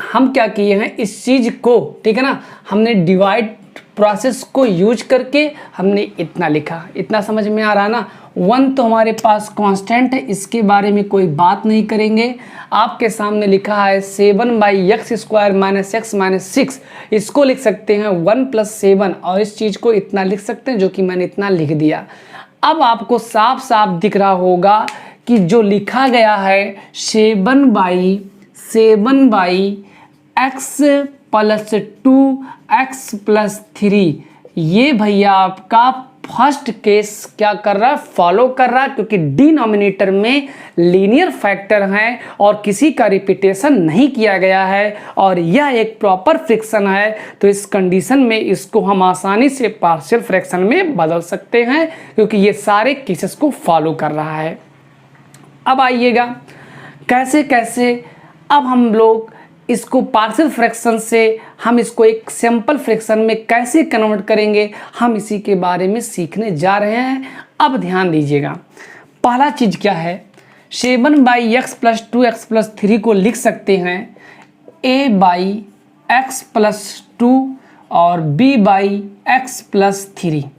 हम क्या किए हैं, इस चीज़ को, ठीक है ना, हमने डिवाइड प्रोसेस को यूज करके हमने इतना लिखा। इतना समझ में आ रहा है ना। 1 तो हमारे पास कांस्टेंट है, इसके बारे में कोई बात नहीं करेंगे। आपके सामने लिखा है 7 by x square minus x minus 6, इसको लिख सकते हैं 1 प्लस 7, और इस चीज़ को इतना लिख सकते हैं, जो कि मैंने इतना लिख दिया। अब आपको साफ साफ दिख रहा होगा कि जो लिखा गया है 7 by x plus 2 x plus 3, ये भैया आपका फर्स्ट केस क्या कर रहा है, फॉलो कर रहा है, क्योंकि डिनोमिनेटर में लीनियर फैक्टर हैं और किसी का रिपीटेशन नहीं किया गया है और यह एक प्रॉपर फ्रैक्शन है। तो इस कंडीशन में इसको हम आसानी से पार्शियल फ्रैक्शन में बदल सकते हैं, क्योंकि ये सारे केसेस को फॉलो कर रहा है। अब आइएगा कैसे कैसे अब हम लोग इसको पार्शियल फ्रैक्शन से हम इसको एक सिंपल फ्रैक्शन में कैसे कन्वर्ट करेंगे, हम इसी के बारे में सीखने जा रहे हैं। अब ध्यान दीजिएगा, पहला चीज़ क्या है, 7 by x plus 2 x plus 3 को लिख सकते हैं a बाई एक्स प्लस 2 और b बाई एक्स प्लस 3।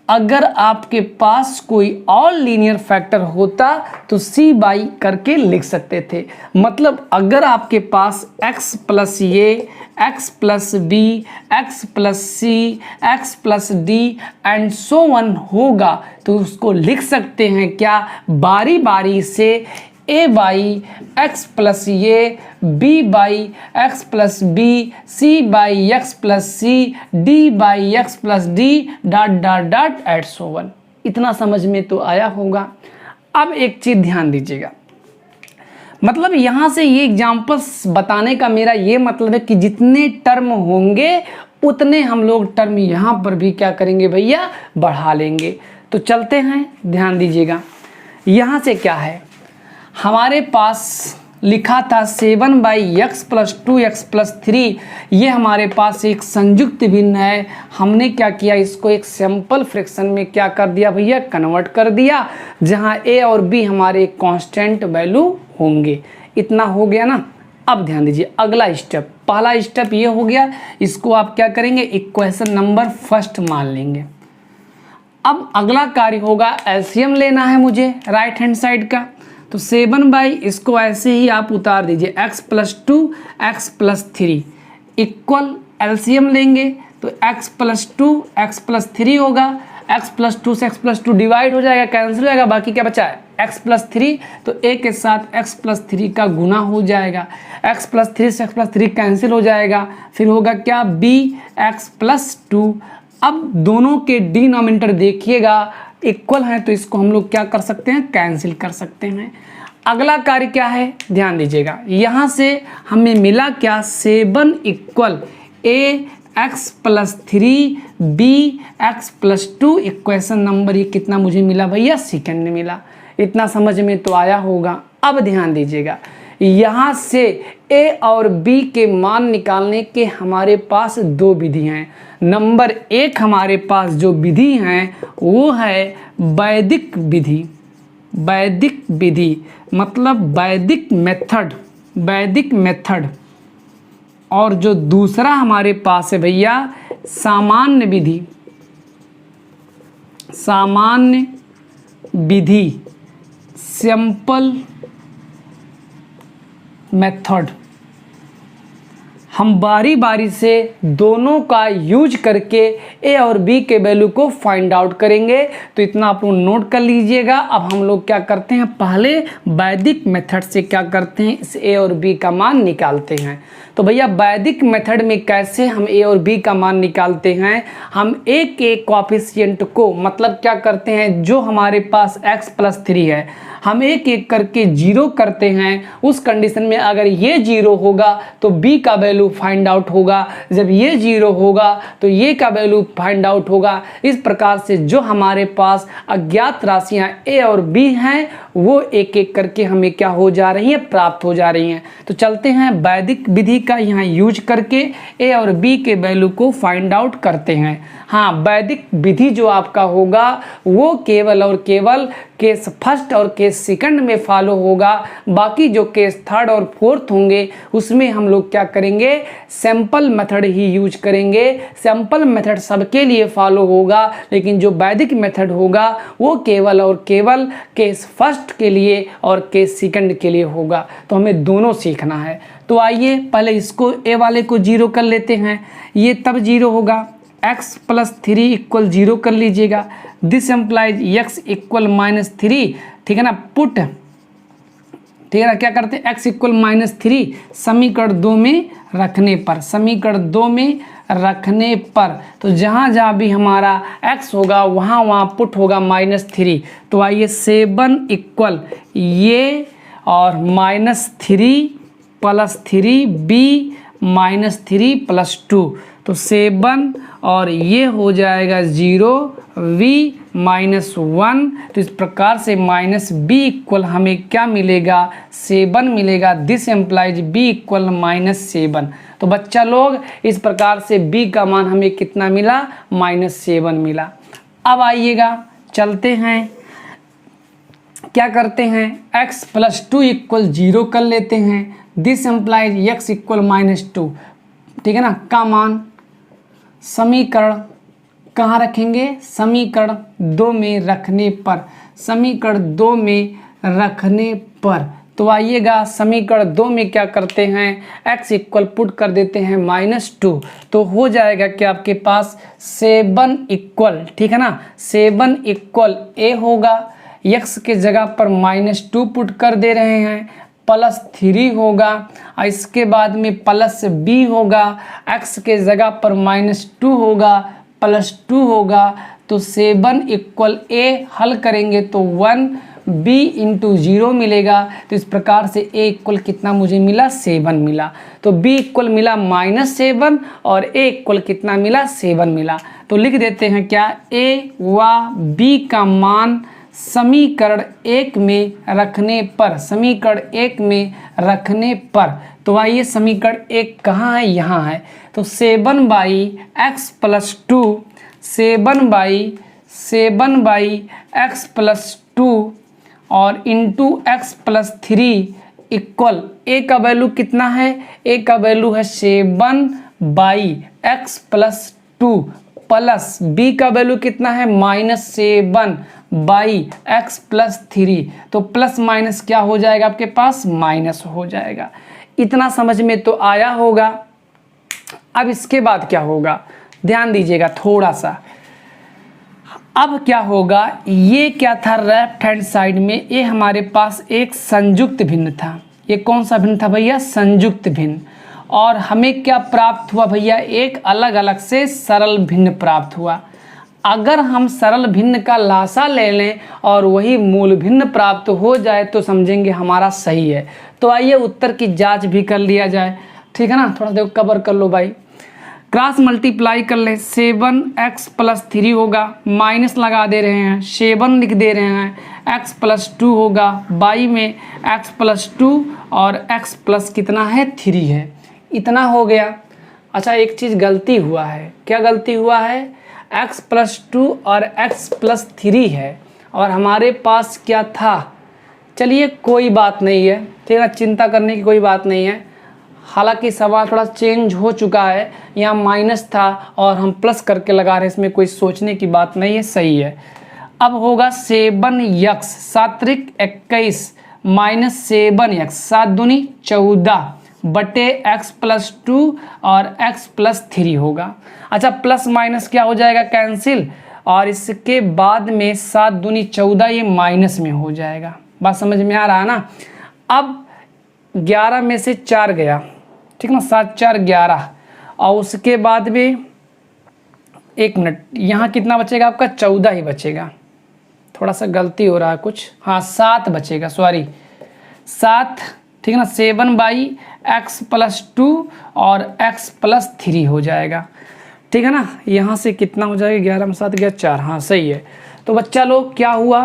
अगर आपके पास कोई और लीनियर फैक्टर होता तो c बाई करके लिख सकते थे। मतलब अगर आपके पास x plus a, x plus b, x plus c, x plus d and so on होगा, तो उसको लिख सकते हैं क्या, बारी बारी से a by x plus a, b by x plus b, c by x plus c, d by x plus d dot dot dot and so on. इतना समझ में तो आया होगा। अब एक चीज़ ध्यान दीजिएगा, मतलब यहाँ से ये एग्जाम्पल्स बताने का मेरा ये मतलब है कि जितने टर्म होंगे उतने हम लोग टर्म यहाँ पर भी क्या करेंगे भैया, बढ़ा लेंगे। तो चलते हैं, ध्यान दीजिएगा। यहाँ से क्या है, हमारे पास लिखा था 7 by x plus 2 x plus 3, ये हमारे पास एक संयुक्त भिन्न है। हमने क्या किया, इसको एक सिंपल फ्रैक्शन में क्या कर दिया भैया, कन्वर्ट कर दिया, जहाँ a और b हमारे कांस्टेंट वैल्यू होंगे। इतना हो गया ना। अब ध्यान दीजिए, अगला स्टेप, पहला स्टेप ये हो गया, इसको आप क्या करेंगे, इक्वेशन नंबर फर्स्ट मान लेंगे। अब अगला कार्य होगा, एलसीएम लेना है मुझे राइट हैंड साइड का। तो 7 बाई, इसको ऐसे ही आप उतार दीजिए, x plus 2 x plus 3 equal LCM लेंगे तो x प्लस 2 एक्स प्लस 3 होगा। x प्लस 2 से x प्लस 2 डिवाइड हो जाएगा, कैंसिल हो जाएगा, बाकी क्या बचा है x प्लस 3, तो a के साथ x प्लस 3 का गुना हो जाएगा। x प्लस 3 से x प्लस 3 कैंसिल हो जाएगा, फिर होगा क्या, b x प्लस 2। अब दोनों के डिनोमिनेटर देखिएगा इक्वल है, तो इसको हम लोग क्या कर सकते हैं, कैंसिल कर सकते हैं। अगला कार्य क्या है, ध्यान दीजिएगा, यहाँ से हमें मिला क्या, 7 equal a x plus 3 b x plus 2, equation number ये कितना मुझे मिला भैया, सेकंड में मिला। इतना समझ में तो आया होगा। अब ध्यान दीजिएगा, यहाँ से a और b के मान निकालने के हमारे पास दो विधि हैं। नंबर 1 हमारे पास जो विधि है वो है वैदिक विधि। वैदिक विधि मतलब वैदिक मेथड, वैदिक मेथड। और जो दूसरा हमारे पास है भैया सामान्य विधि, सामान्य विधि, सिंपल मेथड। हम बारी बारी से दोनों का यूज करके ए और बी के वैल्यू को फाइंड आउट करेंगे। तो इतना आप लोग नोट कर लीजिएगा। अब हम लोग क्या करते हैं, पहले वैदिक मेथड से क्या करते हैं, इस ए और बी का मान निकालते हैं। तो भैया वैदिक मेथड में कैसे हम ए और बी का मान निकालते हैं, हम एक एक कोएफिशिएंट को मतलब क्या करते हैं, जो हमारे पास x+3 है हम एक एक करके 0 करते हैं। उस कंडीशन में अगर ये 0 होगा तो b का वैल्यू फाइंड आउट होगा, जब ये 0 होगा तो ये का वैल्यू फाइंड आउट होगा। इस प्रकार से जो हमारे पास अज्ञात राशियां a और b हैं वो एक एक करके हमें क्या हो जा रही हैं, प्राप्त हो जा रही हैं। तो चलते हैं वैदिक विधि का यहाँ यूज करके a और b के वैल्यू को फाइंड आउट करते हैं। हाँ, वैदिक विधि जो आपका होगा वो केवल और केवल केस फर्स्ट और केस सेकंड में फॉलो होगा। बाकी जो केस थर्ड और फोर्थ होंगे उसमें हम लोग क्या करेंगे, सैंपल मेथड ही यूज करेंगे। सैंपल मेथड सबके लिए फॉलो होगा, लेकिन जो वैदिक मेथड होगा वो केवल और केवल केस फर्स्ट के लिए और केस सेकंड के लिए होगा। तो हमें दोनों सीखना है। तो आइए पहले इसको ए वाले को 0 कर लेते हैं। ये तब 0 होगा, x+3 = 0 कर लीजिएगा। दिस एम्प्लाइज x = -3, ठीक है ना, पुट, ठीक है ना, क्या करते हैं x = -3 समीकरण 2 में रखने पर, समीकरण 2 में रखने पर तो जहाँ जहाँ भी हमारा x होगा वहाँ वहाँ पुट होगा -3। तो आइए 7 = ये और -3 + 3 b -3 + 2, तो 7 और ये हो जाएगा 0 v -1। तो इस प्रकार से -b हमें क्या मिलेगा, 7 मिलेगा। This implies b = -7। तो बच्चा लोग इस प्रकार से b का मान हमें कितना मिला, -7 मिला। अब आइएगा चलते हैं, क्या करते हैं, x+2 = 0 कर लेते हैं। दिस एम्प्लाइज x = -2, ठीक है ना, का मान समीकरण कहाँ रखेंगे, समीकरण 2 में रखने पर, समीकरण 2 में रखने पर। तो आइएगा समीकरण 2 में क्या करते हैं, x पुट कर देते हैं -2। तो हो जाएगा कि आपके पास 7 ठीक है ना, 7 a होगा, x के जगह पर -2 पुट कर दे रहे हैं, +3 होगा, और इसके बाद में +b होगा, x के जगह पर -2 होगा, +2 होगा। तो 7 a हल करेंगे तो 1b × 0 मिलेगा। तो इस प्रकार से a कितना मुझे मिला, 7 मिला। तो b मिला -7 और a कितना मिला, 7 मिला। तो लिख देते हैं क्या, a व b का मान समीकरण 1 में रखने पर, समीकरण 1 में रखने पर। तो आइए समीकरण 1 कहाँ है, यहाँ है। तो 7/x+2, 7/x+2 और इंटू x+3 इक्वल a का वैल्यू कितना है, a का वैल्यू है 7/x+2 प्लस b का वैल्यू कितना है, -7/x+3। तो प्लस माइनस क्या हो जाएगा आपके पास, माइनस हो जाएगा। इतना समझ में तो आया होगा। अब इसके बाद क्या होगा, ध्यान दीजिएगा थोड़ा सा। अब क्या होगा, ये क्या था, लेफ्ट हैंड साइड में ये हमारे पास एक संयुक्त भिन्न था। ये कौन सा भिन्न था भैया, संयुक्त भिन्न। और हमें क्या प्राप्त हुआ भैया, एक अलग अलग से सरल भिन्न प्राप्त हुआ। अगर हम सरल भिन्न का लासा ले लें और वही मूल भिन्न प्राप्त हो जाए तो समझेंगे हमारा सही है। तो आइए उत्तर की जांच भी कर लिया जाए, ठीक है ना। थोड़ा देखो कवर कर लो भाई, क्रॉस मल्टीप्लाई कर ले, 7x+3 होगा, माइनस लगा दे रहे हैं, 7 लिख दे रहे हैं, x+2 होगा, बाई में x+2 और x+ कितना है, 3 है। इतना हो गया। अच्छा एक चीज़ गलती हुआ है, क्या गलती हुआ है, x+2 और x+3 है और हमारे पास क्या था, चलिए कोई बात नहीं है, ठीक है, चिंता करने की कोई बात नहीं है। हालांकि सवाल थोड़ा चेंज हो चुका है, यहाँ माइनस था और हम प्लस करके लगा रहे हैं, इसमें कोई सोचने की बात नहीं है, सही है। अब होगा 7x 7 त्रिक 21 माइनस 7x 7 दूनी 14 बटे x प्लस 2 और x प्लस 3 होगा। अच्छा, प्लस माइनस क्या हो जाएगा, कैंसिल, और इसके बाद में 7 दूनी 14 ये माइनस में हो जाएगा। बात समझ में आ रहा है ना। अब 11 में से 4 गया, ठीक ना, 7 4 11, और उसके बाद में 1 मिनट, यहाँ कितना बचेगा आपका, 14 ही बचेगा। थोड़ा सा गलती हो रहा है कुछ, हाँ 7 बचेगा, सॉरी 7, ठीक है ना। 7/x प्लस 2 और x प्लस 3 हो जाएगा, ठीक है ना। यहाँ से कितना हो जाएगा, 11 में 7 गया 4, हाँ सही है। तो बच्चा लोग क्या हुआ,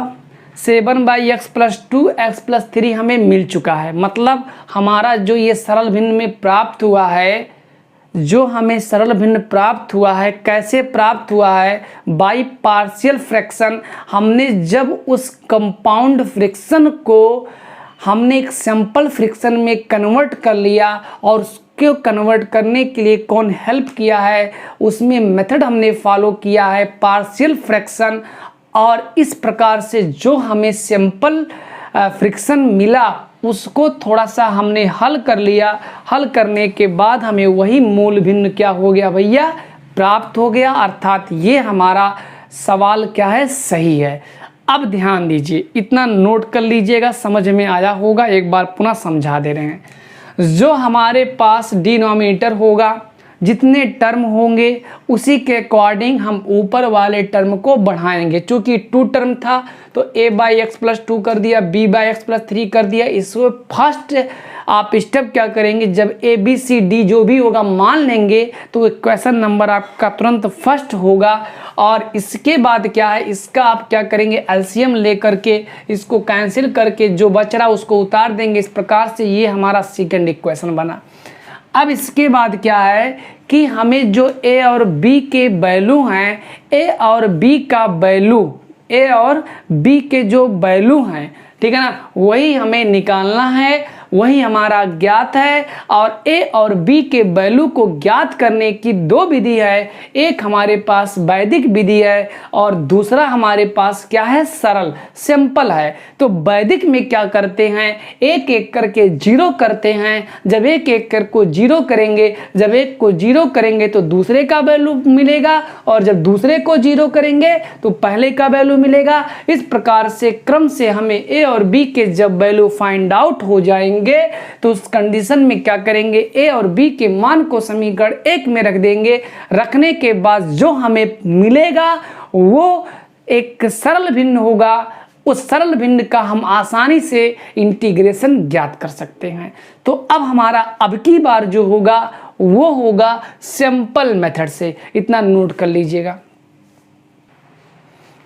7/x प्लस 2 x प्लस 3 हमें मिल चुका है। मतलब हमारा जो ये सरल भिन्न में प्राप्त हुआ है, जो हमें सरल भिन्न प्राप्त हुआ है, कैसे प्राप्त हुआ है, बाय पार्शियल फ्रैक्शन। हमने जब उस कंपाउंड फ्रिक्शन को हमने एक सिंपल फ्रिक्शन में कन्वर्ट कर लिया, और उसको कन्वर्ट करने के लिए कौन हेल्प किया है, उसमें मेथड हमने फॉलो किया है पार्शियल फ्रैक्शन। और इस प्रकार से जो हमें सिंपल फ्रिक्शन मिला उसको थोड़ा सा हमने हल कर लिया। हल करने के बाद हमें वही मूल भिन्न क्या हो गया भैया, प्राप्त हो गया। अर्थात ये हमारा सवाल क्या है, सही है। अब ध्यान दीजिए, इतना नोट कर लीजिएगा, समझ में आया होगा। एक बार पुनः समझा दे रहे हैं। जो हमारे पास डिनोमिनेटर होगा, जितने टर्म होंगे उसी के अकॉर्डिंग हम ऊपर वाले टर्म को बढ़ाएंगे। चूँकि 2 टर्म था तो a/x प्लस 2 कर दिया, b/x प्लस 3 कर दिया। इसको फर्स्ट आप स्टेप क्या करेंगे, जब a b c d जो भी होगा मान लेंगे तो क्वेश्चन नंबर आपका तुरंत फर्स्ट होगा। और इसके बाद क्या है, इसका आप क्या करेंगे, एलसीएम ले करके इसको कैंसिल करके जो बच रहा उसको उतार देंगे। इस प्रकार से ये हमारा सेकंड इक्वेशन बना। अब इसके बाद क्या है कि हमें जो a और b के वैल्यू हैं, a और b का वैल्यू, a और b के जो वैल्यू हैं, ठीक है ना, वही हमें निकालना है, वही हमारा ज्ञात है। और a और b के वैल्यू को ज्ञात करने की 2 विधि है। एक हमारे पास वैदिक विधि है और दूसरा हमारे पास क्या है, सरल सिंपल है। तो वैदिक में क्या करते हैं, एक एक करके 0 करते हैं। जब एक एक कर को 0 करेंगे, जब एक को 0 करेंगे तो दूसरे का वैल्यू मिलेगा, और जब दूसरे को 0 करेंगे तो पहले का वैल्यू मिलेगा। इस प्रकार से क्रम से हमें a और b के जब वैल्यू फाइंड आउट हो जाएंगे तो उस कंडीशन में क्या करेंगे, a और b के मान को समीकरण 1 में रख देंगे। रखने के बाद जो हमें मिलेगा वो एक सरल भिन्न होगा। उस सरल भिन्न का हम आसानी से इंटीग्रेशन ज्ञात कर सकते हैं। तो अब हमारा अब की बार जो होगा वो होगा सिंपल मेथड से। इतना नोट कर लीजिएगा,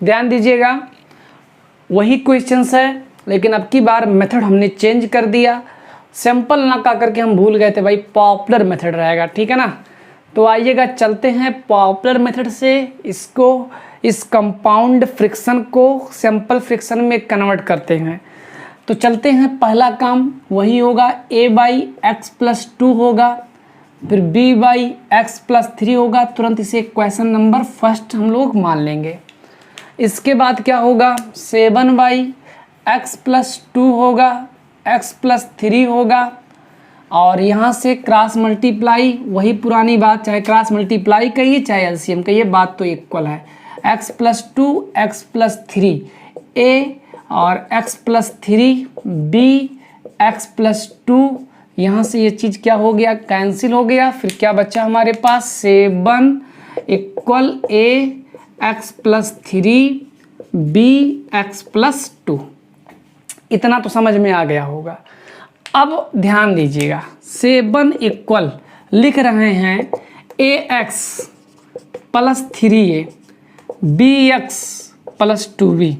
ध्यान दीजिएगा। वही क्वेश्चंस है लेकिन अब की बार मेथड हमने चेंज कर दिया। सिंपल ना का करके हम भूल गए थे भाई, पॉपुलर मेथड रहेगा, ठीक है ना। तो आइएगा चलते हैं पॉपुलर मेथड से इसको, इस कंपाउंड फ्रिक्शन को सिंपल फ्रिक्शन में कन्वर्ट करते हैं। तो चलते हैं, पहला काम वही होगा, a/x प्लस 2 होगा, फिर b/x प्लस 3 होगा। तुरंत इसे क्वेश्चन नंबर फर्स्ट हम लोग मान लेंगे। इसके बाद क्या होगा, 7/x प्लस 2 होगा, x प्लस 3 होगा, और यहाँ से क्रॉस मल्टीप्लाई, वही पुरानी बात, चाहे क्रॉस मल्टीप्लाई कहिए चाहे एलसीएम कहिए, बात तो इक्वल है। x plus 2 x plus 3 a और x plus 3 b x plus 2, यहाँ से ये चीज़ क्या हो गया, कैंसिल हो गया। फिर क्या बचा हमारे पास, 7 equal a x plus 3 b x plus 2। इतना तो समझ में आ गया होगा। अब ध्यान दीजिएगा, 7 इक्वल लिख रहे हैं ax plus 3a bx plus 2b,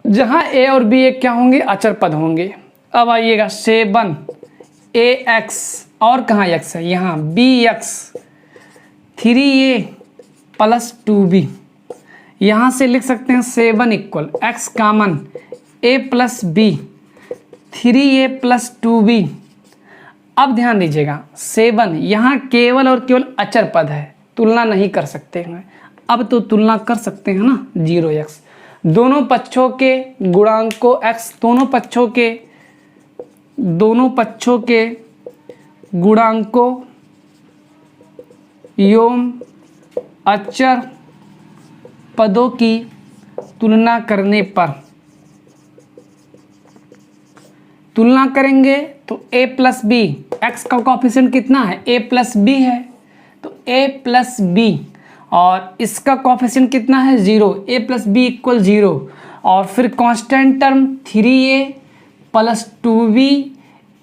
जहाँ a और b एक क्या होंगे, अचर पद होंगे। अब आइएगा 7 ax और कहाँ x है, यहाँ bx 3a प्लस 2b, यहाँ से लिख सकते हैं 7 equal x common a plus b 3a plus 2b। अब ध्यान दीजिएगा 7 यहाँ केवल और केवल अचर पद है, तुलना नहीं कर सकते हैं। अब तो तुलना कर सकते हैं ना, 0x दोनों पक्षों के गुणांकों x, दोनों पक्षों के गुणांकों एवं अचर पदों की तुलना करने पर तुलना करेंगे तो a प्लस बी, एक्स का कॉफिशिएंट कितना है, a प्लस बी है, तो a प्लस बी, और इसका कॉफिशिएंट कितना है 0, a प्लस बी इक्वल 0, और फिर constant term 3a plus 2b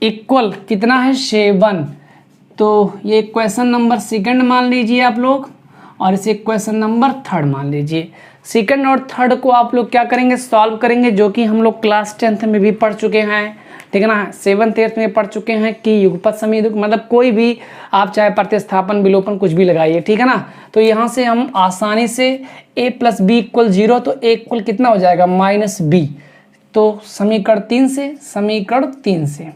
equal कितना है 7। तो ये क्वेश्चन नंबर सेकंड मान लीजिए आप लोग, और इसे क्वेश्चन नंबर थर्ड मान लीजिए। सेकंड और थर्ड को आप लोग क्या करेंगे, सॉल्व करेंगे, जो कि हम लोग क्लास 10th में भी पढ़ चुके हैं, ठीक है ना। 7th 8th में पढ़ चुके हैं कि युगपत समीकरण, मतलब कोई भी आप चाहे प्रतिस्थापन विलोपन कुछ भी लगाइए, ठीक है ना। तो यहाँ से हम आसानी से a प्लस बी इक्वल 0, तो a इक्वल कितना हो जाएगा -b, तो समीकरण 3 से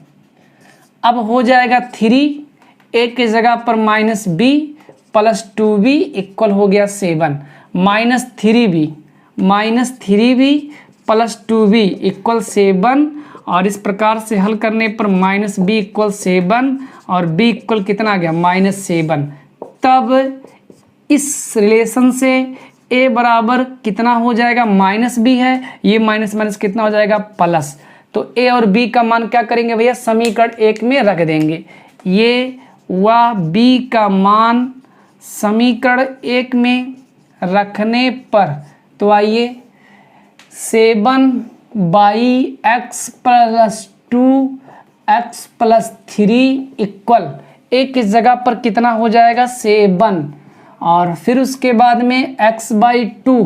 अब हो जाएगा 3, a की जगह पर -b प्लस 2b इक्वल हो गया 7, -3b प्लस 2b इक्वल 7, और इस प्रकार से हल करने पर -b इक्वल 7 और b इक्वल कितना आ गया -7। तब इस रिलेशन से a बराबर कितना हो जाएगा, -b है, ये माइनस माइनस कितना हो जाएगा प्लस, तो a और b का मान क्या करेंगे भैया, समीकरण 1 में रख देंगे। ये व b का मान समीकरण 1 में रखने पर, तो आइए 7/x plus 2x plus 3 equal a की जगह पर कितना हो जाएगा 7, और फिर उसके बाद में x/2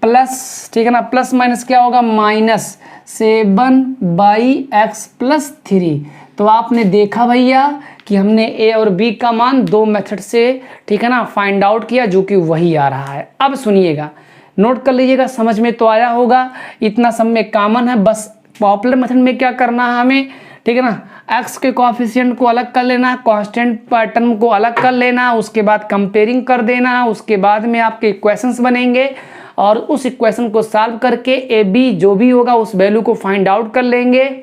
प्लस, ठीक है ना, प्लस माइनस क्या होगा माइनस 7/x प्लस 3। तो आपने देखा भैया कि हमने a और b का मान दो मेथड से, ठीक है ना, फाइंड आउट किया, जो कि वही आ रहा है। अब सुनिएगा, नोट कर लीजिएगा, समझ में तो आया होगा, इतना सब में कॉमन है। बस पॉपुलर मेथड में क्या करना है हमें, ठीक है ना, x के कोएफिशिएंट को अलग कर लेना, कांस्टेंट टर्म को अलग कर लेना, उसके बाद कंपेयरिंग कर देना, उसके बाद में आपके इक्वेशंस बनेंगे, और उस इक्वेशन को सॉल्व करके ए बी जो भी होगा उस वैल्यू को फाइंड आउट कर लेंगे।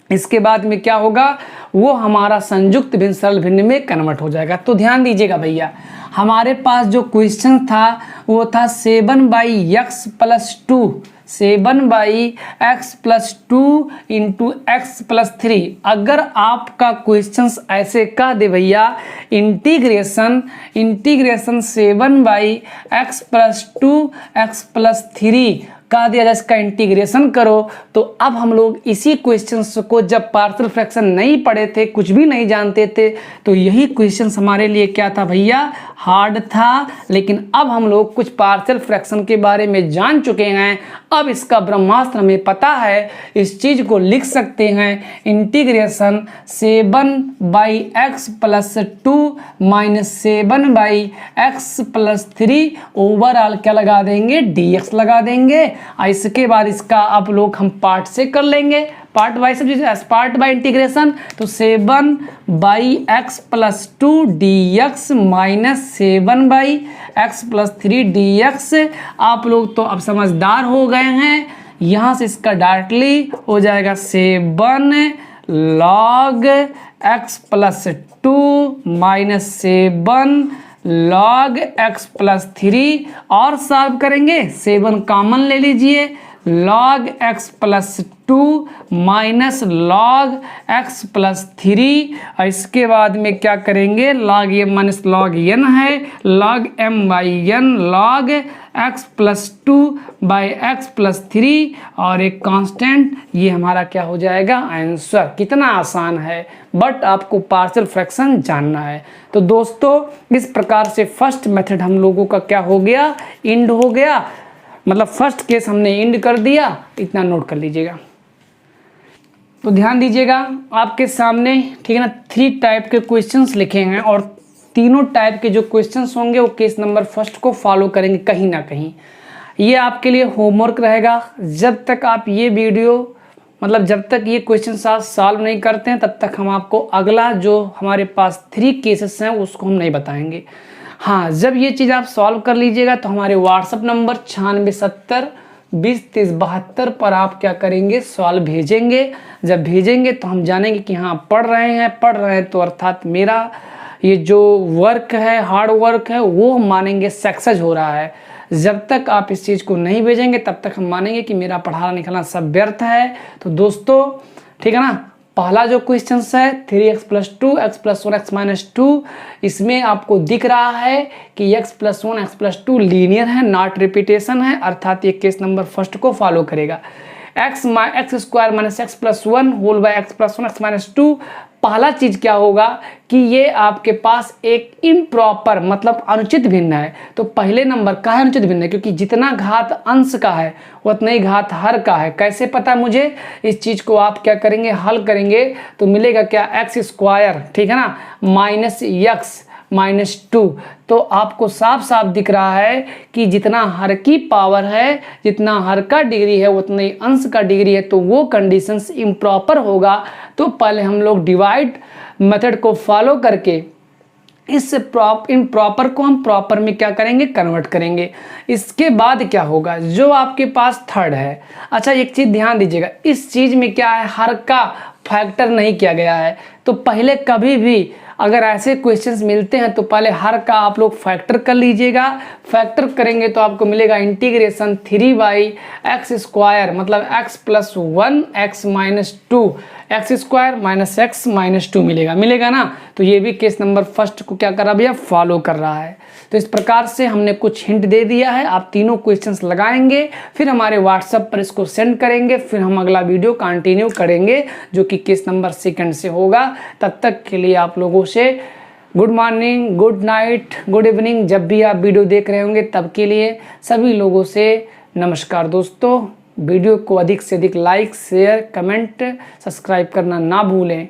इसके बाद में क्या होगा, वो हमारा संयुक्त भिन्न सरल भिन्न में कन्वर्ट हो जाएगा। तो ध्यान दीजिएगा भैया, हमारे पास जो क्वेश्चन था वो था 7/x plus 2, 7/x plus 2 into x plus 3। अगर आपका क्वेश्चन ऐसे कह दे भैया integration 7/x plus 2x plus 3 कह दिया जाए, इसका इंटीग्रेशन करो, तो अब हम लोग इसी क्वेश्चंस को, जब पार्शियल फ्रैक्शन नहीं पढ़े थे, कुछ भी नहीं जानते थे, तो यही क्वेश्चंस हमारे लिए क्या था भैया, हार्ड था। लेकिन अब हम लोग कुछ पार्शियल फ्रैक्शन के बारे में जान चुके हैं, अब इसका ब्रह्मास्त्र हमें पता है, इस चीज को लिख सकते हैं integration 7/x plus 2 minus 7/x plus 3 overall क्या लगा देंगे, dx लगा देंगे। इसके बाद इसका आप लोग हम पार्ट से कर लेंगे, part by part by integration, तो 7/x plus 2 dx minus 7/x plus 3 dx। आप लोग तो अब समझदार हो गए हैं, यहाँ से इसका डायरेक्टली हो जाएगा 7 log x plus 2 minus 7 log x plus 3, और सॉल्व करेंगे 7 कॉमन ले लीजिए, log x plus 2 minus log x plus 3, और इसके बाद में क्या करेंगे, log m minus log n है, log m/n log x plus 2 by x plus 3, और एक कांस्टेंट, ये हमारा क्या हो जाएगा आंसर। कितना आसान है, बट आपको पार्शियल फ्रैक्शन जानना है। तो दोस्तों इस प्रकार से फर्स्ट मेथड हम लोगों का क्या हो गया, इंड हो गया, मतलब फर्स्ट केस हमने इंड कर दिया, इतना नोट कर लीजिएगा। तो ध्यान दीजिएगा आपके सामने, ठीक है ना, 3 टाइप के क्वेश्चंस लिखे हैं, और तीनों टाइप के जो क्वेश्चंस होंगे वो केस नंबर फर्स्ट को फॉलो करेंगे कहीं ना कहीं। ये आपके लिए होमवर्क रहेगा, जब तक आप ये वीडियो मतलब जब तक ये क्वेश्चन आप सॉल्व नहीं करते हैं तब तक हम आपको अगला जो हमारे पास 3 केसेस हैं उसको हम नहीं बताएंगे। हाँ, जब ये चीज़ आप सॉल्व कर लीजिएगा तो हमारे व्हाट्सअप नंबर 9670203072 पर आप क्या करेंगे, सॉल्व भेजेंगे। जब भेजेंगे तो हम जानेंगे कि हाँ पढ़ रहे हैं तो अर्थात मेरा ये जो वर्क है, हार्ड वर्क है, वो हम मानेंगे सक्सेस हो रहा है। जब तक आप इस चीज़ को नहीं भेजेंगे तब तक हम मानेंगे कि मेरा पढ़ाना लिखाना सब व्यर्थ है। तो दोस्तों ठीक है ना, पहला जो क्वेश्चन है 3x + 2 x + 1 x - 2, इसमें आपको दिख रहा है कि x + 1 x + 2 लीनियर है, नॉट रिपीटेशन है, अर्थात ये केस नंबर फर्स्ट को फॉलो करेगा। x² - x + 1 whole by x + 1 x - 2, पहला चीज क्या होगा कि ये आपके पास एक इम्प्रॉपर मतलब अनुचित भिन्न है। तो पहले नंबर का है अनुचित भिन्न है, क्योंकि जितना घात अंश का है उतना ही घात हर का है। कैसे पता मुझे, इस चीज को आप क्या करेंगे, हल करेंगे तो मिलेगा क्या, x², ठीक है ना, -x -2। तो आपको साफ साफ दिख रहा है कि जितना हर की पावर है, जितना हर का डिग्री है उतना ही अंश का डिग्री है, तो वो कंडीशंस इम्प्रॉपर होगा। तो पहले हम लोग डिवाइड मेथड को फॉलो करके इस इम्प्रॉपर को हम प्रॉपर में क्या करेंगे, कन्वर्ट करेंगे। इसके बाद क्या होगा, जो आपके पास थर्ड है, अच्छा एक चीज़ ध्यान दीजिएगा, इस चीज़ में क्या है, हर का फैक्टर नहीं किया गया है। तो पहले कभी भी अगर ऐसे क्वेश्चंस मिलते हैं तो पहले हर का आप लोग फैक्टर कर लीजिएगा। फैक्टर करेंगे तो आपको मिलेगा इंटीग्रेशन 3/x² मतलब x + 1 x - 2 x² - x - 2 मिलेगा ना। तो ये भी केस नंबर फर्स्ट को क्या कर रहा है भैया, फॉलो कर रहा है। तो इस प्रकार से हमने कुछ हिंट दे दिया है। आप तीनों क्वेश्चंस लगाएंगे, फिर हमारे व्हाट्सएप पर इसको सेंड करेंगे, फिर हम अगला वीडियो कंटिन्यू करेंगे जो कि केस नंबर सेकंड से होगा। तब तक के लिए आप लोगों से good morning, good night, good evening, जब भी आप वीडियो देख रहे होंगे तब के लिए सभी लोगों से नमस्कार। दोस्तों वीडियो को अधिक से अधिक लाइक, शेयर, कमेंट, सब्सक्राइब करना ना भूलें।